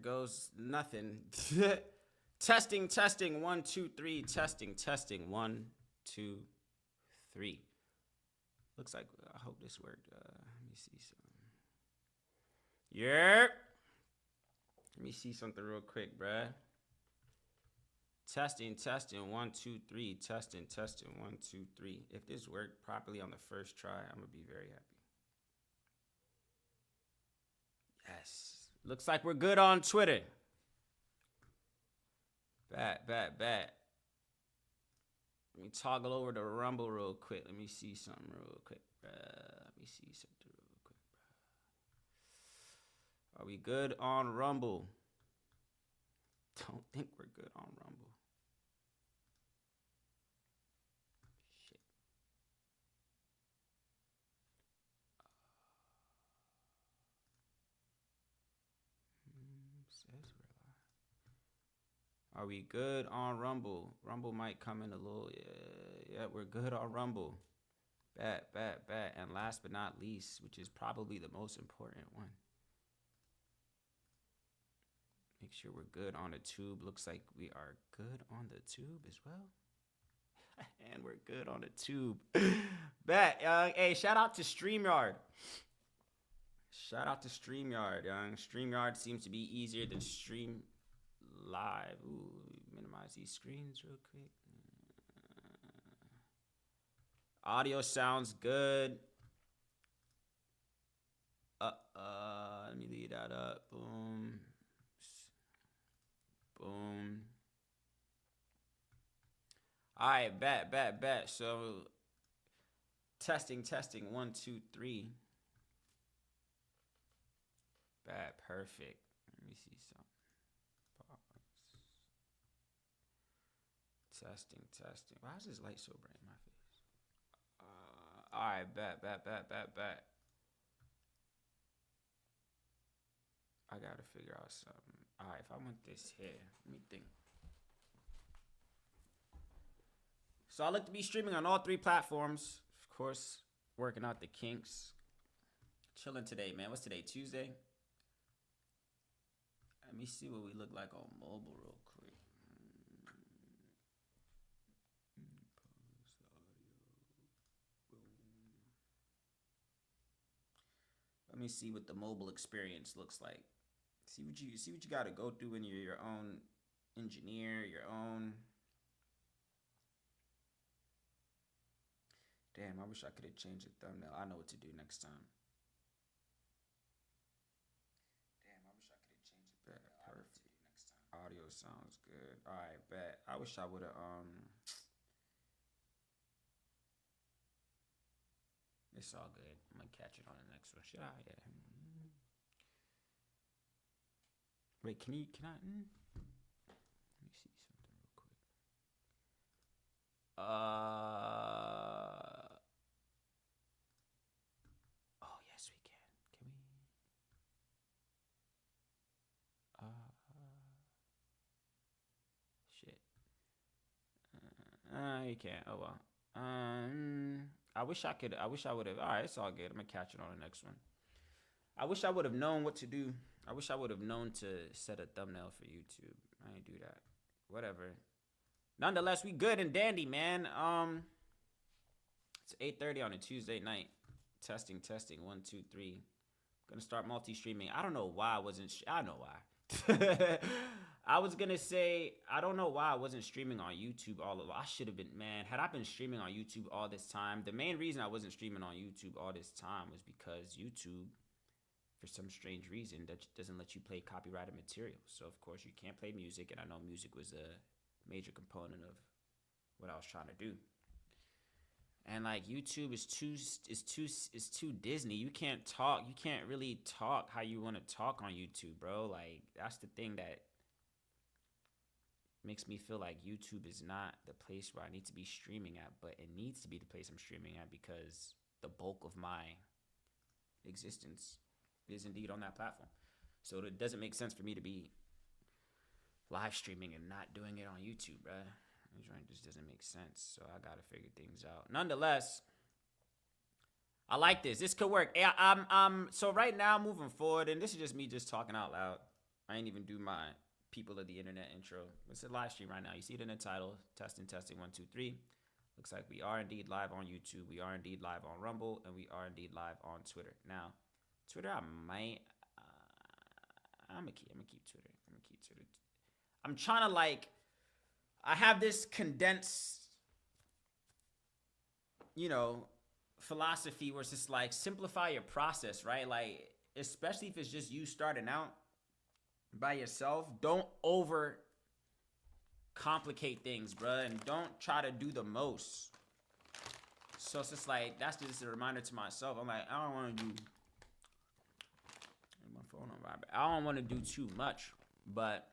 There goes nothing. Testing, testing, 1, 2, 3. Testing, testing, 1, 2, 3. Looks like, I hope this worked. Let me see something. Yeah. Let me see something real quick, bruh. Testing, testing, 1, 2, 3. Testing, testing, 1, 2, 3. If this worked properly on the first try, I'm gonna be very happy. Yes. Looks like we're good on Twitter. Bet. Let me toggle over to Rumble real quick. Let me see something real quick, bruh. Let me see something real quick, bruh. Are we good on Rumble? Don't think we're good on Rumble. Shit. Says we're live. Are we good on Rumble? Rumble might come in a little. Yeah, we're good on Rumble. Bet. And last but not least, which is probably the most important one. Make sure we're good on the tube. Looks like we are good on the tube as well. And we're good on the tube. Bet. Hey, shout out to StreamYard. Shout out to StreamYard, young. StreamYard seems to be easier than Stream Live. Ooh, minimize these screens real quick. Audio sounds good. Let me leave that up. Boom. All right, bet. So testing, 1, 2, 3. Bet, perfect. Let me see something. Pause. Testing. Why is this light so bright in my face? All right, bet. I gotta figure out something. All right, if I want this here, let me think. So I look to be streaming on all 3 platforms. Of course, working out the kinks. Chilling today, man. What's today? Tuesday? Let me see what we look like on mobile real quick. Let me see what the mobile experience looks like. See what you got to go through when you're your own engineer, your own. Damn, I wish I could have changed the thumbnail. I know what to do next time. Perfect. Audio sounds good. All right, bet. I wish I would have. It's all good. I'm gonna catch it on the next one. Should I? Yeah. Wait, can I? Let me see something real quick. Oh yes, we can. Can we? Shit. You can't. Oh well. I wish I could. I wish I would have. All right, it's all good. I'm gonna catch it on the next one. I wish I would have known what to do. I wish I would have known to set a thumbnail for YouTube. I didn't do that. Whatever. Nonetheless, we good and dandy, man. It's 8:30 on a Tuesday night. Testing. 1, 2, 3. Gonna start multi-streaming. I don't know why I wasn't. I know why. I was gonna say I don't know why I wasn't streaming on YouTube all of. I should have been, man. Had I been streaming on YouTube all this time, the main reason I wasn't streaming on YouTube all this time was because YouTube, for some strange reason, that doesn't let you play copyrighted material. So of course you can't play music, and I know music was a major component of what I was trying to do. And like YouTube is too Disney. You can't talk. You can't really talk how you want to talk on YouTube, bro. Like that's the thing that makes me feel like YouTube is not the place where I need to be streaming at, but it needs to be the place I'm streaming at because the bulk of my existence is indeed on that platform. So it doesn't make sense for me to be live streaming and not doing it on YouTube, bruh. It just doesn't make sense. So I gotta figure things out. Nonetheless, I like this. This could work. So right now, moving forward, and this is just me just talking out loud. I ain't even do my people of the internet intro. It's a live stream right now. You see it in the title. Testing, testing, 1, 2, 3. Looks like we are indeed live on YouTube. We are indeed live on Rumble, and we are indeed live on Twitter. Now, Twitter, I'm gonna keep Twitter. I'm trying to like, I have this condensed, philosophy where it's just like simplify your process, right? Like, especially if it's just you starting out by yourself, don't over complicate things, bruh, and don't try to do the most. So it's just like, that's just a reminder to myself. I'm like, I don't want to do my phone on vibrate. I don't want to do too much, but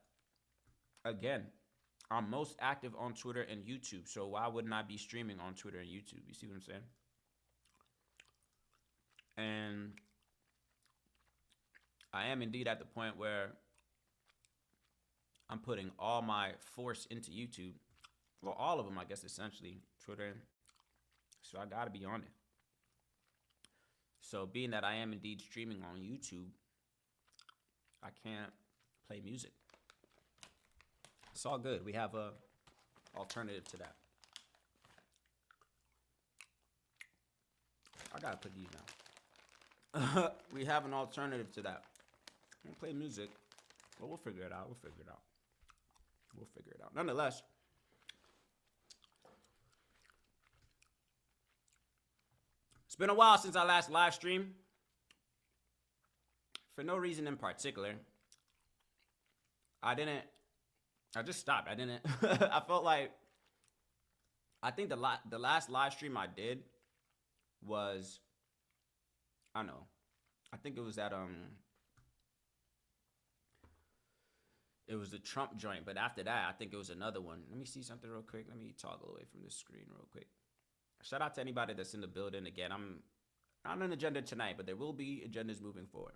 again, I'm most active on Twitter and YouTube, so why wouldn't I be streaming on Twitter and YouTube? You see what I'm saying? And I am indeed at the point where I'm putting all my force into YouTube. Well, all of them, I guess, essentially. Twitter. So I got to be on it. So being that I am indeed streaming on YouTube, I can't play music. It's all good. We have a alternative to that. I got to put these now. We have an alternative to that. I don't play music. Well, we'll figure it out. Nonetheless, it's been a while since I last live streamed. For no reason in particular. I just stopped. I felt like, I think the last live stream I did was, I don't know, I think it was that, it was the Trump joint, but after that, I think it was another one. Let me see something real quick. Let me toggle away from this screen real quick. Shout out to anybody that's in the building. Again, I'm not on an agenda tonight, but there will be agendas moving forward.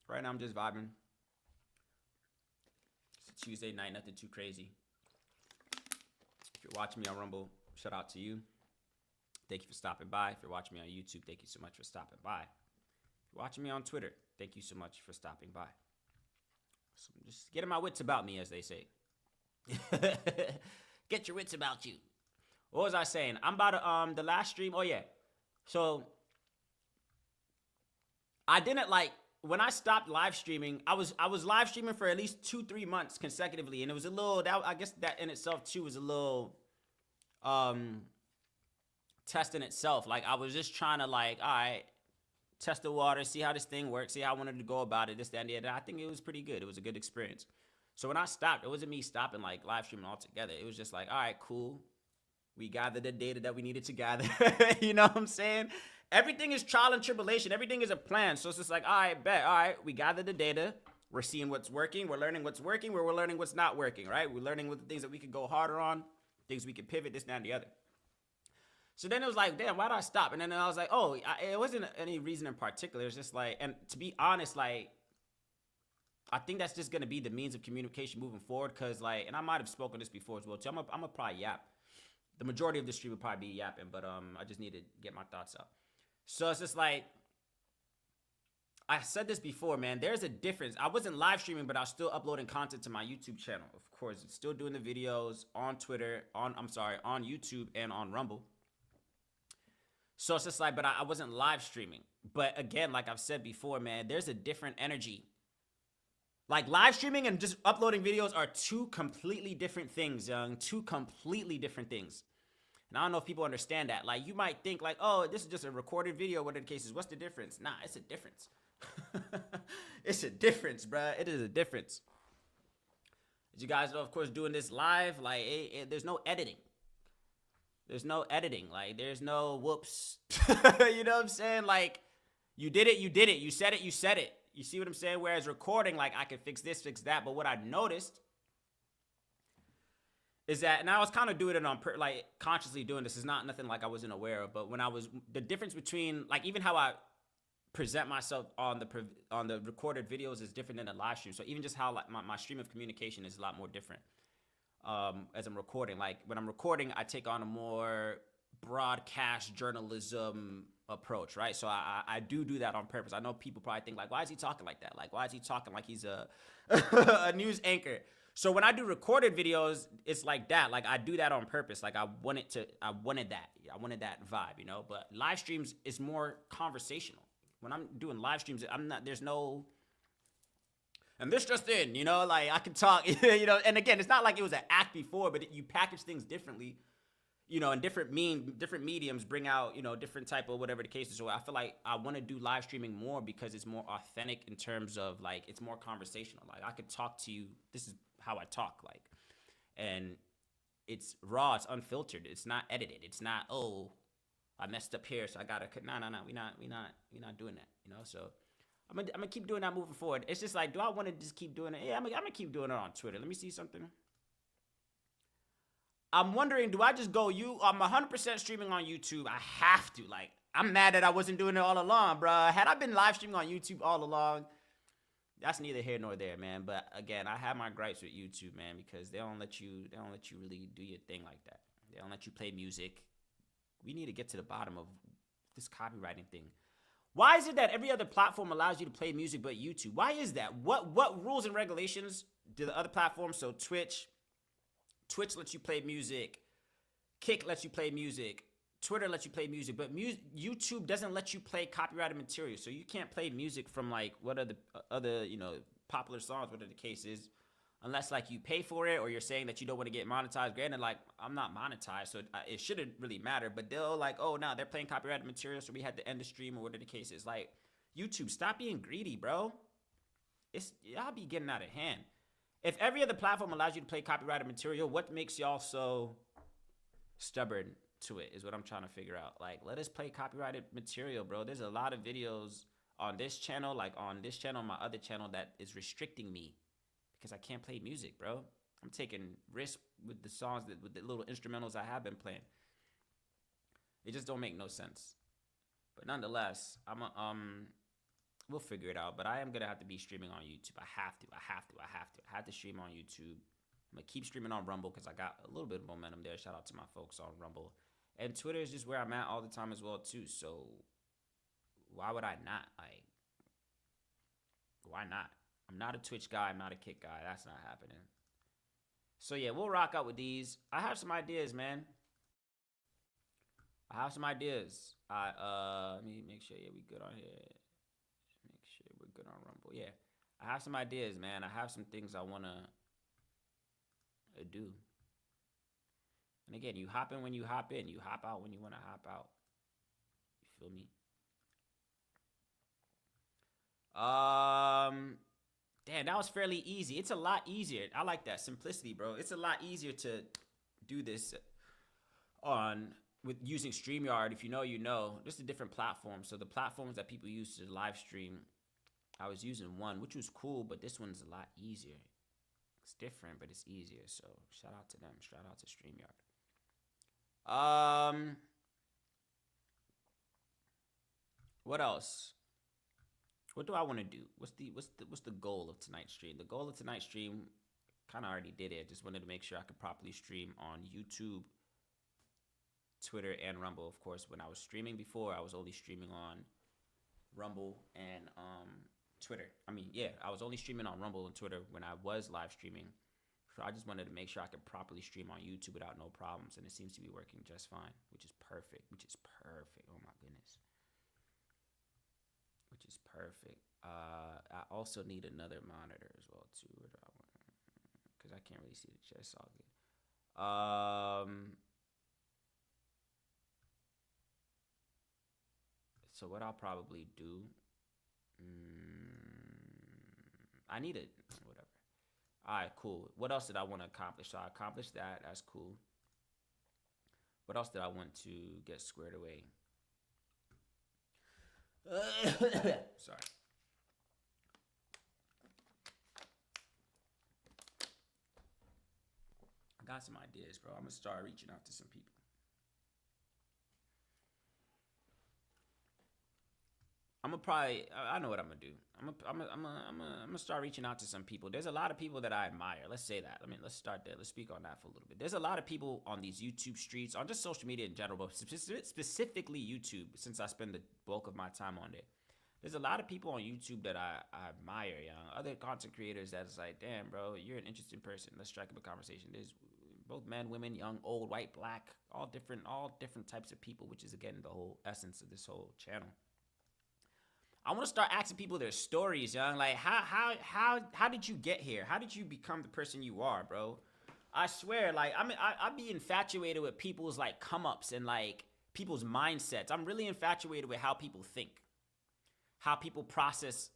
Right now, I'm just vibing. It's a Tuesday night, nothing too crazy. If you're watching me on Rumble, shout out to you. Thank you for stopping by. If you're watching me on YouTube, thank you so much for stopping by. If you're watching me on Twitter, thank you so much for stopping by. So I'm just getting my wits about me, as they say. Get your wits about you. What was I saying? I'm about to, the last stream. Oh, yeah. So I didn't when I stopped live streaming, I was live streaming for at least 2-3 months consecutively. And it was a little, I guess that in itself too was a little test in itself. Like I was just trying to all right, test the water, see how this thing works, see how I wanted to go about it, this, that, and the other. I think it was pretty good. It was a good experience. So when I stopped, it wasn't me stopping live streaming altogether. It was just all right, cool. We gathered the data that we needed to gather. You know what I'm saying? Everything is trial and tribulation. Everything is a plan. So it's just all right, bet. All right, we gathered the data. We're seeing what's working. We're learning what's working. We're learning what's not working, right? We're learning what the things that we could go harder on, things we could pivot, this, that, and the other. So then it was like, damn, why did I stop? And then I was like, oh, it wasn't any reason in particular. It's just and to be honest, I think that's just going to be the means of communication moving forward. Because and I might have spoken this before as well, too. I'm going to probably yap. The majority of the stream would probably be yapping, but I just need to get my thoughts out. So it's just I said this before, man, there's a difference. I wasn't live streaming, but I was still uploading content to my YouTube channel. Of course, still doing the videos on Twitter, on YouTube and on Rumble. So it's just but I wasn't live streaming. But again, like I've said before, man, there's a different energy. Live streaming and just uploading videos are two completely different things, young. Two completely different things. And I don't know if people understand that. You might think oh, this is just a recorded video, whatever the case is. What's the difference? Nah, it's a difference. It's a difference, bruh. It is a difference. As you guys know, of course, doing this live, there's no editing. There's no editing. There's no whoops. You know what I'm saying? You did it, you did it. You said it, you said it. You see what I'm saying? Whereas recording, I can fix this, fix that. But what I noticed is that, and I was kind of doing it on, consciously doing this. Is not nothing I wasn't aware of. But when the difference between, even how I present myself on the recorded videos is different than the live stream. So even just how my stream of communication is a lot more different. As I'm recording, when I'm recording, I take on a more broadcast journalism approach, right? So I do that on purpose. I know people probably think like, why is he talking like that? Like, why is he talking like he's a a news anchor? So when I do recorded videos, it's like that. Like I do that on purpose. Like I wanted that vibe, you know. But live streams is more conversational. When I'm doing live streams, there's no, and this just in, you know, like I can talk, you know. And again, it's not like it was an act before, but you package things differently, you know, and different mediums bring out, you know, different type of whatever the case is. So I feel like I want to do live streaming more because it's more authentic in terms of like it's more conversational. Like I could talk to you. This is how I talk, like, and it's raw, it's unfiltered, it's not edited, it's not, oh, I messed up here, so I gotta cut. No, we not doing that, you know. So I'm gonna keep doing that moving forward. It's just like, do I want to just keep doing it? Yeah, I'm gonna keep doing it on Twitter. Let me see something. I'm wondering, do I just go, I'm 100% streaming on YouTube. I have to. Like, I'm mad that I wasn't doing it all along, bro. Had I been live streaming on YouTube all along, that's neither here nor there, man. But again, I have my gripes with YouTube, man, because they don't let you really do your thing like that. They don't let you play music. We need to get to the bottom of this copywriting thing. Why is it that every other platform allows you to play music but YouTube? Why is that? What rules and regulations do the other platforms? So Twitch lets you play music. Kick lets you play music. Twitter lets you play music, but YouTube doesn't let you play copyrighted material. So you can't play music from like what are the other, you know, popular songs, whatever the case is, unless like you pay for it or you're saying that you don't want to get monetized. Granted, like I'm not monetized, so it shouldn't really matter. But they'll like, oh, now they're playing copyrighted material, so we had to end the stream or whatever the case is. Like YouTube, stop being greedy, bro. Y'all be getting out of hand. If every other platform allows you to play copyrighted material, what makes y'all so stubborn to it is what I'm trying to figure out. Like, let us play copyrighted material, bro. There's a lot of videos on this channel, like on this channel, my other channel, that is restricting me because I can't play music, bro. I'm taking risks with the songs, with the little instrumentals I have been playing. It just don't make no sense. But nonetheless, we'll figure it out. But I am gonna have to be streaming on YouTube. I have to stream on YouTube. I'm gonna keep streaming on Rumble because I got a little bit of momentum there. Shout out to my folks on Rumble. And Twitter is just where I'm at all the time as well too. So why would I not? Like, why not? I'm not a Twitch guy. I'm not a Kick guy. That's not happening. So yeah, we'll rock out with these. I have some ideas, man. Let me make sure, yeah, we good on here. Make sure we're good on Rumble. Yeah, I have some ideas, man. I have some things I wanna do. And again, you hop in when you hop in. You hop out when you want to hop out. You feel me? Damn, that was fairly easy. It's a lot easier. I like that simplicity, bro. It's a lot easier to do this with using StreamYard. If you know, you know. Just a different platform. So the platforms that people use to live stream, I was using one, which was cool, but this one's a lot easier. It's different, but it's easier. So shout out to them. Shout out to StreamYard. What else? What do I want to do? What's the goal of tonight's stream? The goal of tonight's stream, kind of already did it. Just wanted to make sure I could properly stream on YouTube, Twitter, and Rumble. Of course, when I was streaming before, I was only streaming on Rumble and Twitter. I mean, yeah, I was only streaming on Rumble and Twitter when I was live streaming. So I just wanted to make sure I could properly stream on YouTube without no problems, and it seems to be working just fine, which is perfect. Oh my goodness. Which is perfect. I also need another monitor as well too. Because I can't really see the chest all good. So what I'll probably do, I need it. Whatever. All right, cool. What else did I want to accomplish? So I accomplished that. That's cool. What else did I want to get squared away? Sorry. I got some ideas, bro. I'm gonna start reaching out to some people. I'm gonna probably. I know what I'm gonna do. I'm gonna start reaching out to some people. There's a lot of people that I admire. Let's say that. Let's start there. Let's speak on that for a little bit. There's a lot of people on these YouTube streets, on just social media in general, but specifically YouTube, since I spend the bulk of my time on there. There's a lot of people on YouTube that I admire, other content creators that's like, damn, bro, you're an interesting person. Let's strike up a conversation. There's both men, women, young, old, white, black, all different types of people, which is again the whole essence of this whole channel. I want to start asking people their stories, young. Like, how did you get here? How did you become the person you are, bro? I swear, like, I be infatuated with people's like come ups and like people's mindsets. I'm really infatuated with how people think, how people process,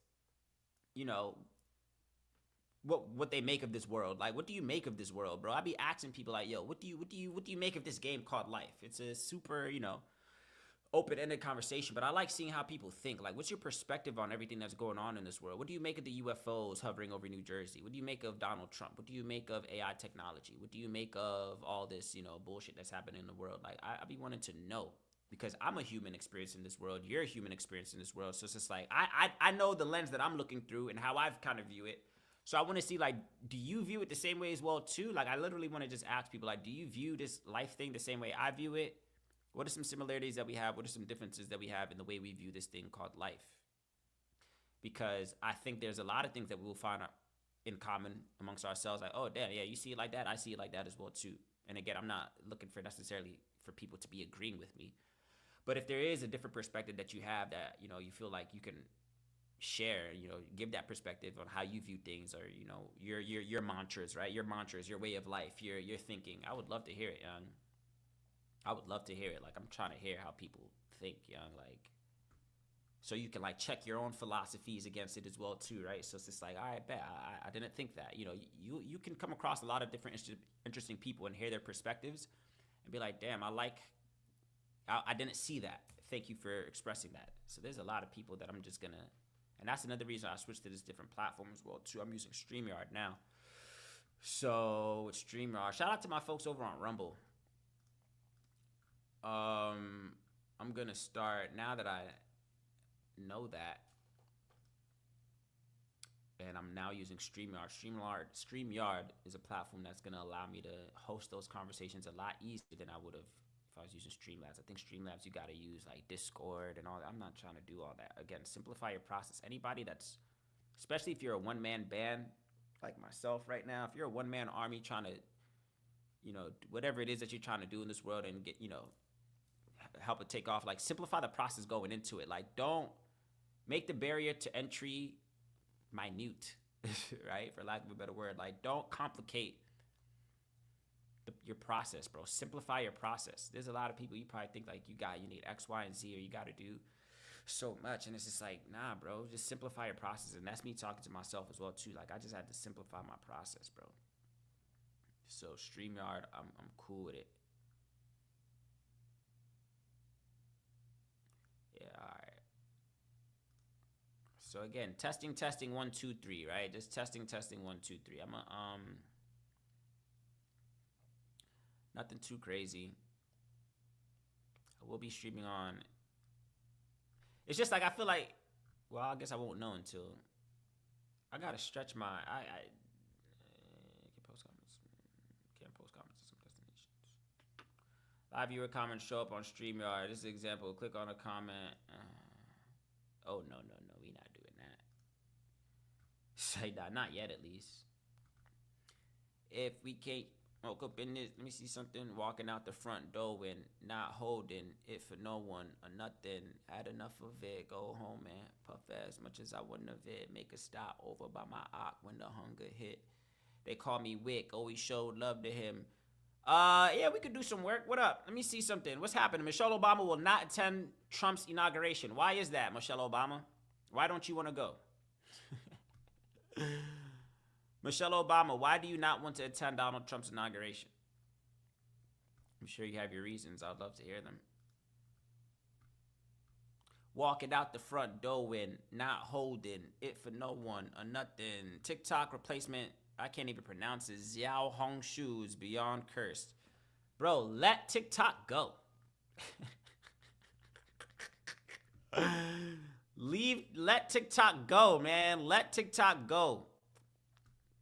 what they make of this world. Like, what do you make of this world, bro? I be asking people like, yo, what do you make of this game called life? It's a super, open-ended conversation, but I like seeing how people think. Like, what's your perspective on everything that's going on in this world? What do you make of the UFOs hovering over New Jersey? What do you make of Donald Trump? What do you make of AI technology? What do you make of all this, bullshit that's happening in the world? Like, I be wanting to know, because I'm a human experience in this world. You're a human experience in this world. So it's just like, I know the lens that I'm looking through and how I've kind of view it. So I want to see, like, do you view it the same way as well, too? Like, I literally want to just ask people, like, do you view this life thing the same way I view it? What are some similarities that we have? What are some differences that we have in the way we view this thing called life? Because I think there's a lot of things that we will find in common amongst ourselves. Like, oh, damn, yeah, you see it like that? I see it like that as well, too. And again, I'm not looking for necessarily for people to be agreeing with me. But if there is a different perspective that you have that, you feel like you can share, give that perspective on how you view things, or, your mantras, right? Your mantras, your way of life, your thinking. I would love to hear it, young. I would love to hear it. Like, I'm trying to hear how people think, like, so you can like check your own philosophies against it as well too, right? So it's just like, all right, bet I didn't think that. You can come across a lot of different interesting people and hear their perspectives and be like, damn, I didn't see that. Thank you for expressing that. So there's a lot of people that I'm just gonna, and that's another reason I switched to this different platform as well too. I'm using StreamYard now. So with StreamYard, shout out to my folks over on Rumble. I'm gonna start, now that I know that, and I'm now using StreamYard. StreamYard is a platform that's gonna allow me to host those conversations a lot easier than I would have if I was using Streamlabs. I think Streamlabs, you gotta use like Discord and all that. I'm not trying to do all that. Again, simplify your process. Anybody that's, especially if you're a one-man band like myself right now, if you're a one-man army trying to, whatever it is that you're trying to do in this world and get, help it take off, like, simplify the process going into it. Like, don't make the barrier to entry minute, right? For lack of a better word. Like, don't complicate your process, bro. Simplify your process. There's a lot of people, you probably think like you need X, Y, and Z, or you got to do so much, and it's just like, nah, bro, just simplify your process. And that's me talking to myself as well too. Like, I just had to simplify my process, bro. So StreamYard, I'm cool with it. Yeah, all right. So again, testing 1 2 3, right? Just testing 1 2 3. I'm a nothing too crazy. I will be streaming on. It's just like, I feel like, well, I guess I won't know until I gotta stretch my. I can post comments. Can't post comments to some destinations. Live viewer comments show up on StreamYard. This is an example. Click on a comment. Oh, no. We not doing that. Say that. Not yet, at least. If we can't woke up in this, let me see something. Walking out the front door and not holding it for no one or nothing. Had enough of it. Go home and puff as much as I wouldn't have it. Make a stop over by my ock when the hunger hit. They call me Wick. Always showed love to him. Yeah, we could do some work. What up? Let me see something. What's happening? Michelle Obama will not attend Trump's inauguration. Why is that, Michelle Obama? Why don't you want to go? Michelle Obama, why do you not want to attend Donald Trump's inauguration? I'm sure you have your reasons. I'd love to hear them. Walking out the front door when not holding it for no one or nothing. TikTok replacement, I can't even pronounce it. Xiao Hong Shu's beyond cursed. Bro, let TikTok go. Let TikTok go, man. Let TikTok go.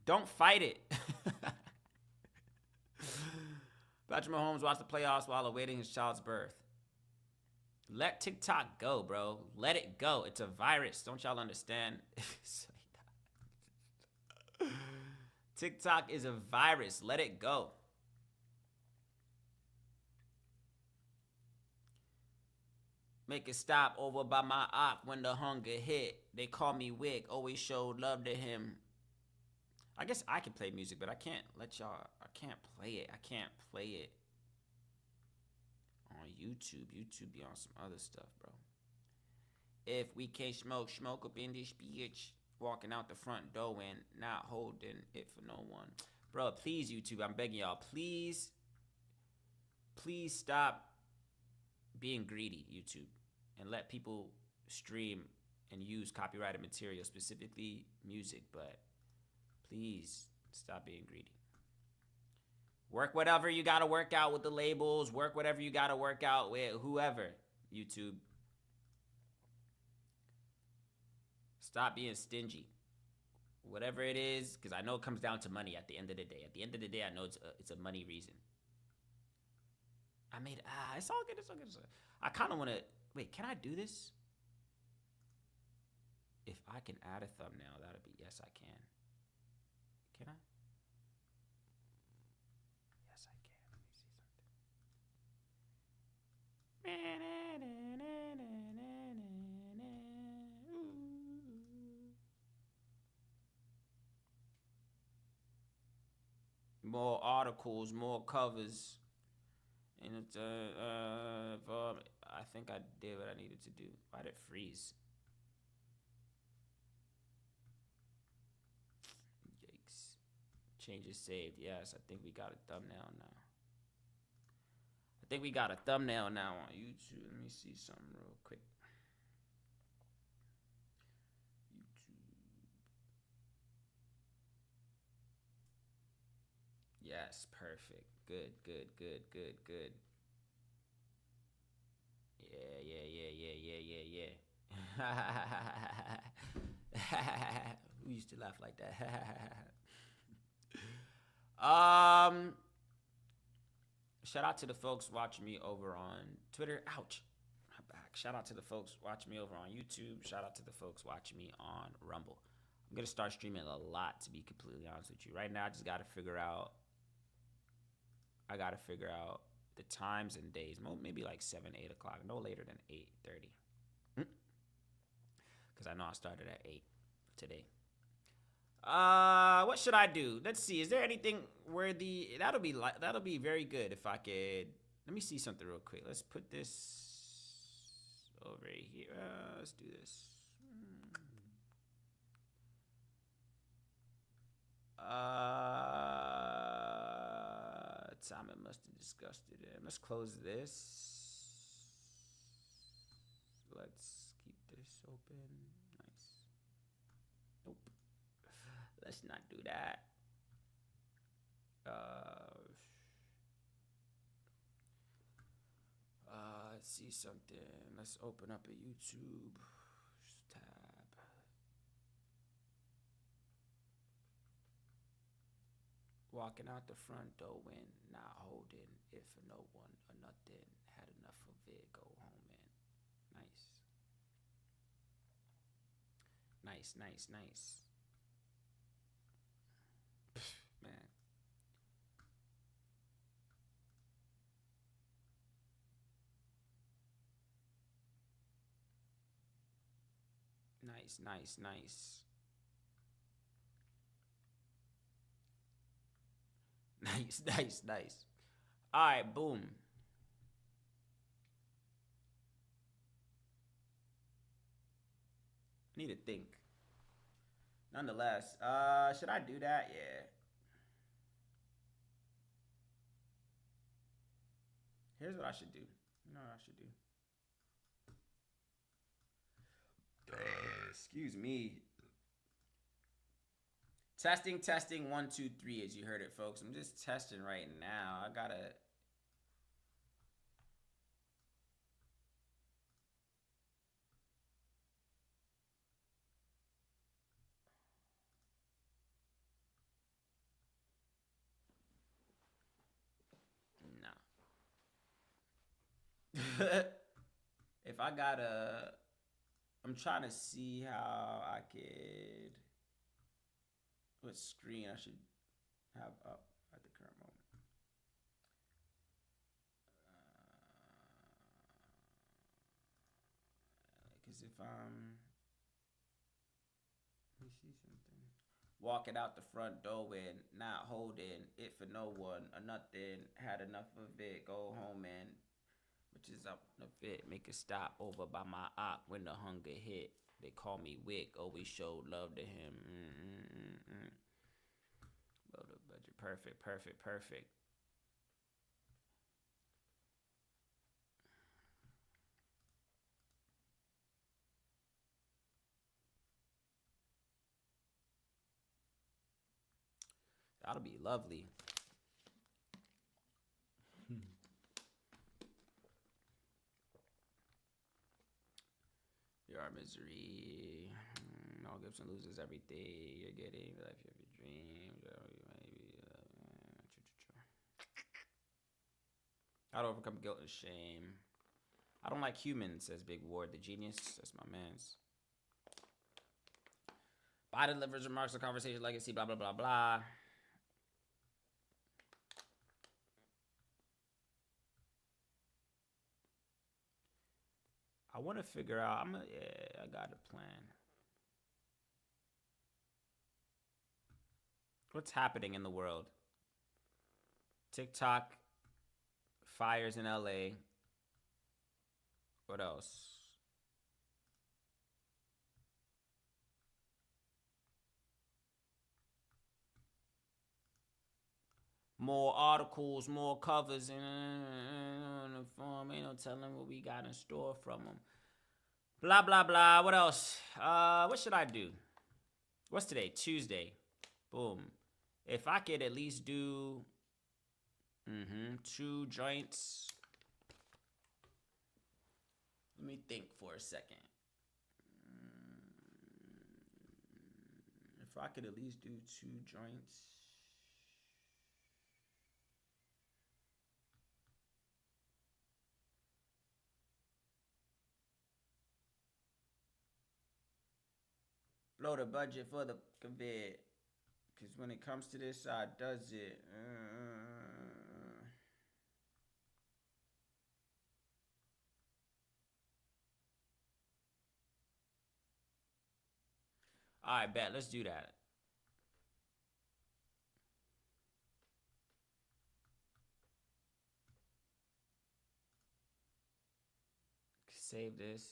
Don't fight it. Patrick Mahomes watched the playoffs while awaiting his child's birth. Let TikTok go, bro. Let it go. It's a virus. Don't y'all understand? TikTok is a virus. Let it go. Make it stop over by my op when the hunger hit. They call me Wick. Always showed love to him. I guess I can play music, but I can't let y'all. I can't play it. I can't play it on YouTube. YouTube be on some other stuff, bro. If we can't smoke up in this bitch. Walking out the front door and not holding it for no one. Bro, please, YouTube, I'm begging y'all. Please stop being greedy, YouTube. And let people stream and use copyrighted material, specifically music. But please stop being greedy. Work whatever you got to work out with the labels. Work whatever you got to work out with whoever, YouTube. Stop being stingy. Whatever it is, because I know it comes down to money at the end of the day. At the end of the day, I know it's a money reason. It's all good. It's all good. I kind of want to, wait, can I do this? If I can add a thumbnail, that'll be, yes, I can. Can I? Yes, I can. Let me see something. More articles, more covers. And it's, I think I did what I needed to do. Why did it freeze? Yikes. Changes saved. Yes, I think we got a thumbnail now. I think we got a thumbnail now on YouTube. Let me see something real quick. Yes, perfect. Good. Yeah. We used to laugh like that. Shout out to the folks watching me over on Twitter. Ouch. My back. Shout out to the folks watching me over on YouTube. Shout out to the folks watching me on Rumble. I'm going to start streaming a lot, to be completely honest with you. Right now, I just got to figure out the times and days. Maybe like 7, 8 o'clock. No later than 8:30. Because I know I started at 8 today. What should I do? Let's see. Is there anything worthy? That'll be very good if I could. Let me see something real quick. Let's put this over here. Let's do this. Simon must have discussed it. Let's close this. Let's keep this open. Nice. Nope. Let's not do that. Let's see something. Let's open up a YouTube tab. Walking out the front door when not holding it for no one or nothing. Had enough of it. Go home, man. Nice. Man. Nice. Nice. All right, boom. I need to think. Nonetheless, should I do that? Yeah. Here's what I should do. You know what I should do? Excuse me. Testing 1 2 3 as you heard it, folks. I'm just testing right now. I gotta. If I got a, I'm trying to see how I could, what screen I should have up at the current moment. Because if I'm, let me see something. Walking out the front door and not holding it for no one or nothing, had enough of it, go home and, which is up the fit, make a stop over by my op when the hunger hit. They call me Wick, always showed love to him. Blow the budget, perfect, perfect, perfect. That'll be lovely. You are misery. Mel Gibson loses everything. You're getting the life of your dreams. How to overcome guilt and shame. I don't like humans, says Big Ward, the genius. That's my man's. Biden delivers remarks on conversation legacy, blah, blah, blah, blah. I want to figure out, I got a plan. What's happening in the world? TikTok fires in LA. What else? More articles, more covers, and the form. Ain't no telling what we got in store from them. Blah, blah, blah. What else? What should I do? What's today? Tuesday. Boom. If I could at least do 2 joints. Let me think for a second. If I could at least do 2 joints. Blow the budget for the convey. Because when it comes to this side, does it? All right, bet. Let's do that. Save this.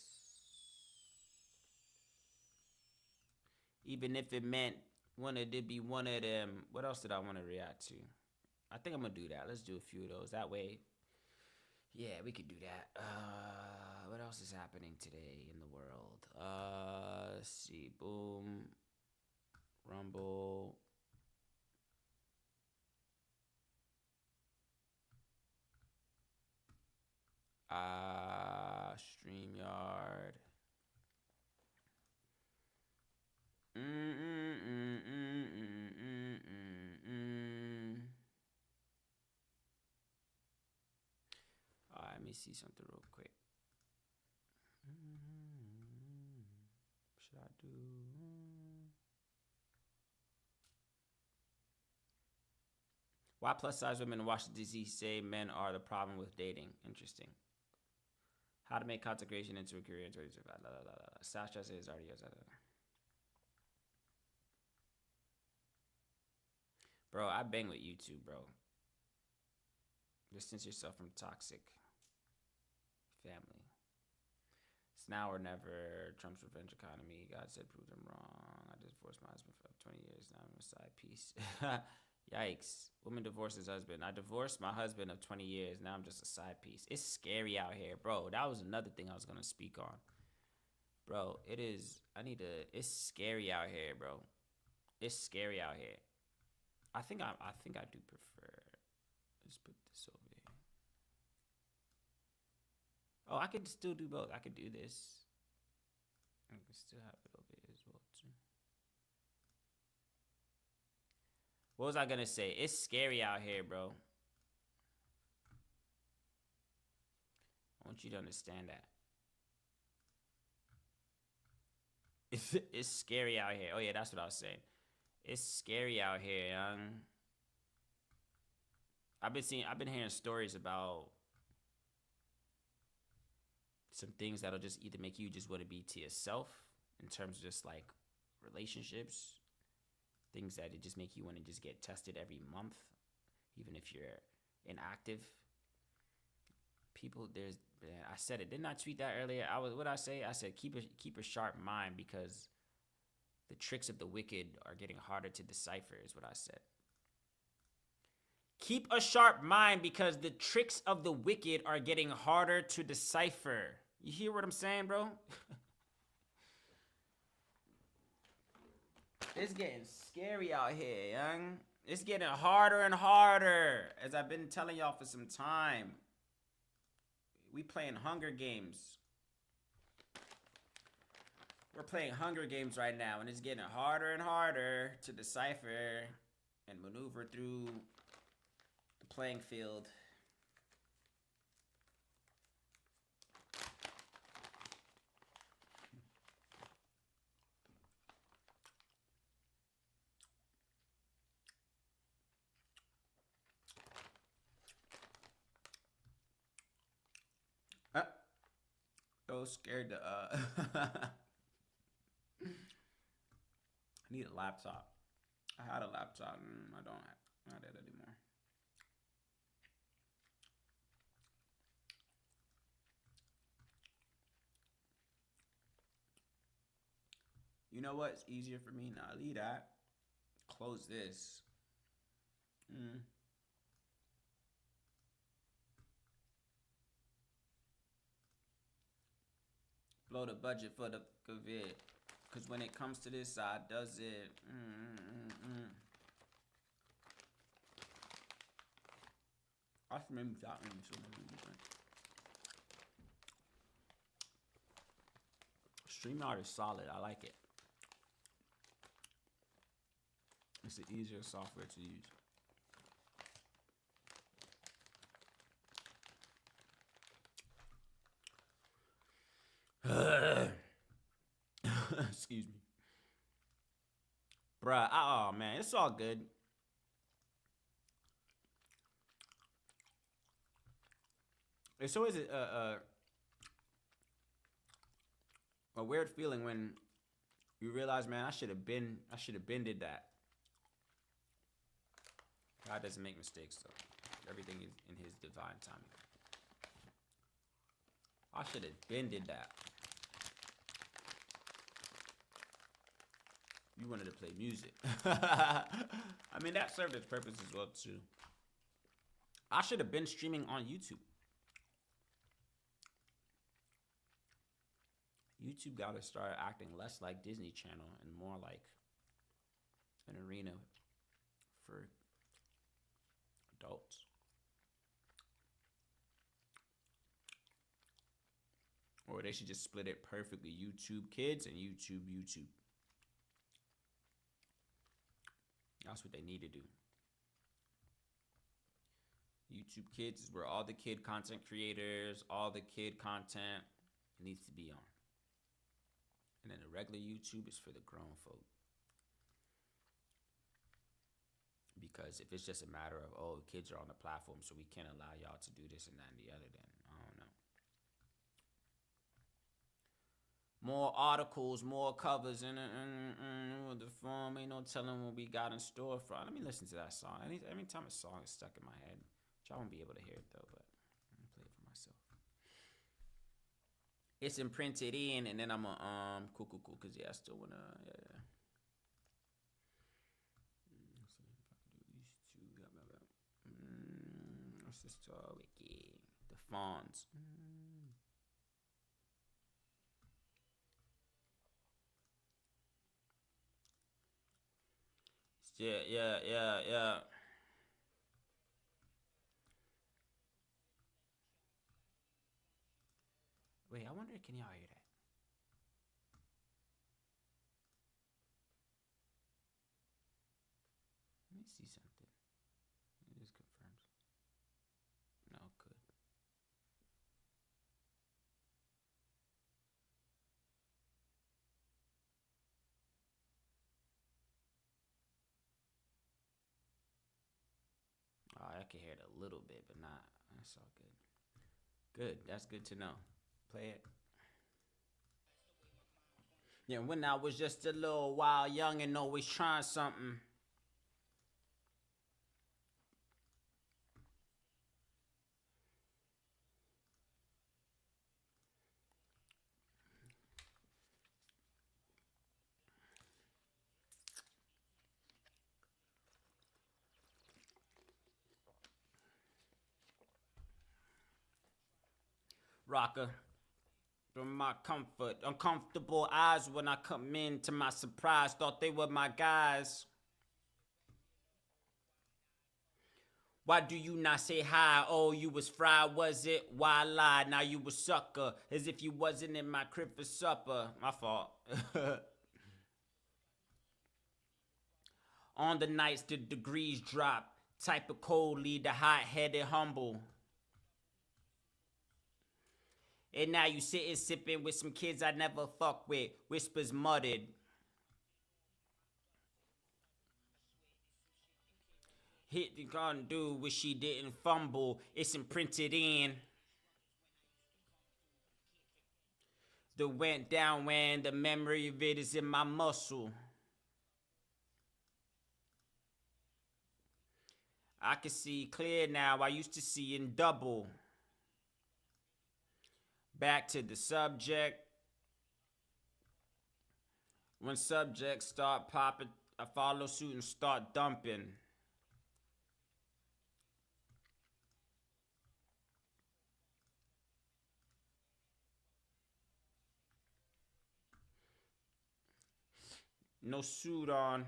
Even if it meant wanted to be one of them. What else did I want to react to? I think I'm going to do that. Let's do a few of those. That way, yeah, we could do that. What else is happening today in the world? Let's see. Boom. Rumble. StreamYard. Alright, let me see something real quick. What should I do? Why plus size women in Washington D.C. say men are the problem with dating? Interesting. How to make content creation into a career in 2025. Sasha says already. Bro, I bang with YouTube, bro. Distance yourself from toxic family. It's now or never. Trump's revenge economy. God said prove them wrong. I divorced my husband for 20 years. Now I'm a side piece. Yikes. Woman divorces husband. I divorced my husband of 20 years. Now I'm just a side piece. It's scary out here, bro. That was another thing I was going to speak on. Bro, it is. It's scary out here, bro. It's scary out here. I think I do prefer. Let's put this over here. Oh, I could still do both. I could do this. I can still have it over here as well too. What was I gonna say? It's scary out here, bro. I want you to understand that. It's scary out here. Oh yeah, that's what I was saying. It's scary out here, young. I've been hearing stories about some things that'll just either make you just want to be to yourself in terms of just like relationships, things that it just make you want to just get tested every month, even if you're inactive. People, I said it. Didn't I tweet that earlier? What I say? I said keep a sharp mind because the tricks of the wicked are getting harder to decipher. Is what I said. Keep a sharp mind because the tricks of the wicked are getting harder to decipher. You hear what I'm saying, bro? It's getting scary out here, young. It's getting harder and harder, as I've been telling y'all for some time. We playing Hunger Games. We're playing Hunger Games right now, and it's getting harder and harder to decipher and maneuver through the playing field. So scared to I need a laptop. I had a laptop and I don't have that anymore. You know what? It's easier for me now. Leave that. Close this. Blow the budget for the COVID. Because when it comes to this side, does it? I should maybe that StreamYard is solid. I like it. It's the easier software to use. Excuse me. Bruh, oh man, it's all good. It's always a weird feeling when you realize, man, I should have been did that. God doesn't make mistakes, though. Everything is in His divine timing. I should have been did that. You wanted to play music. I mean, that served its purpose as well, too. I should have been streaming on YouTube. YouTube got to start acting less like Disney Channel and more like an arena for adults. Or they should just split it perfectly. YouTube Kids and YouTube. That's what they need to do. YouTube Kids is where all the kid content creators, all the kid content needs to be on. And then the regular YouTube is for the grown folk. Because if it's just a matter of, oh, kids are on the platform, so we can't allow y'all to do this and that and the other, then I don't know. More articles, more covers, and the form. Ain't no telling what we got in store for. Let me listen to that song. Every time a song is stuck in my head, y'all won't be able to hear it though, but I'm gonna play it for myself. It's imprinted in, and then I'm gonna cool, cause yeah, I still wanna yeah. What's this wiki? The Fawns. Yeah. Wait, I wonder, can y'all hear that? Let me see something. It just confirms. No, good. can hear it a little bit, but not. That's all good. Good. That's good to know. Play it. Yeah, when I was just a little while young and always trying something. Rocker. From my comfort, uncomfortable eyes when I come in. To my surprise, thought they were my guys. Why do you not say hi? Oh, you was fried, was it? Why lie? Now you a sucker, as if you wasn't in my crib for supper. My fault. On the nights the degrees drop, type of cold lead the hot-headed humble. And now you sitting sipping with some kids I never fuck with. Whispers muttered. Hit the gun do wish she didn't fumble. It's imprinted in. The went down when the memory of it is in my muscle. I can see clear now. I used to see in double. Back to the subject. When subjects start popping, I follow suit and start dumping. No suit on.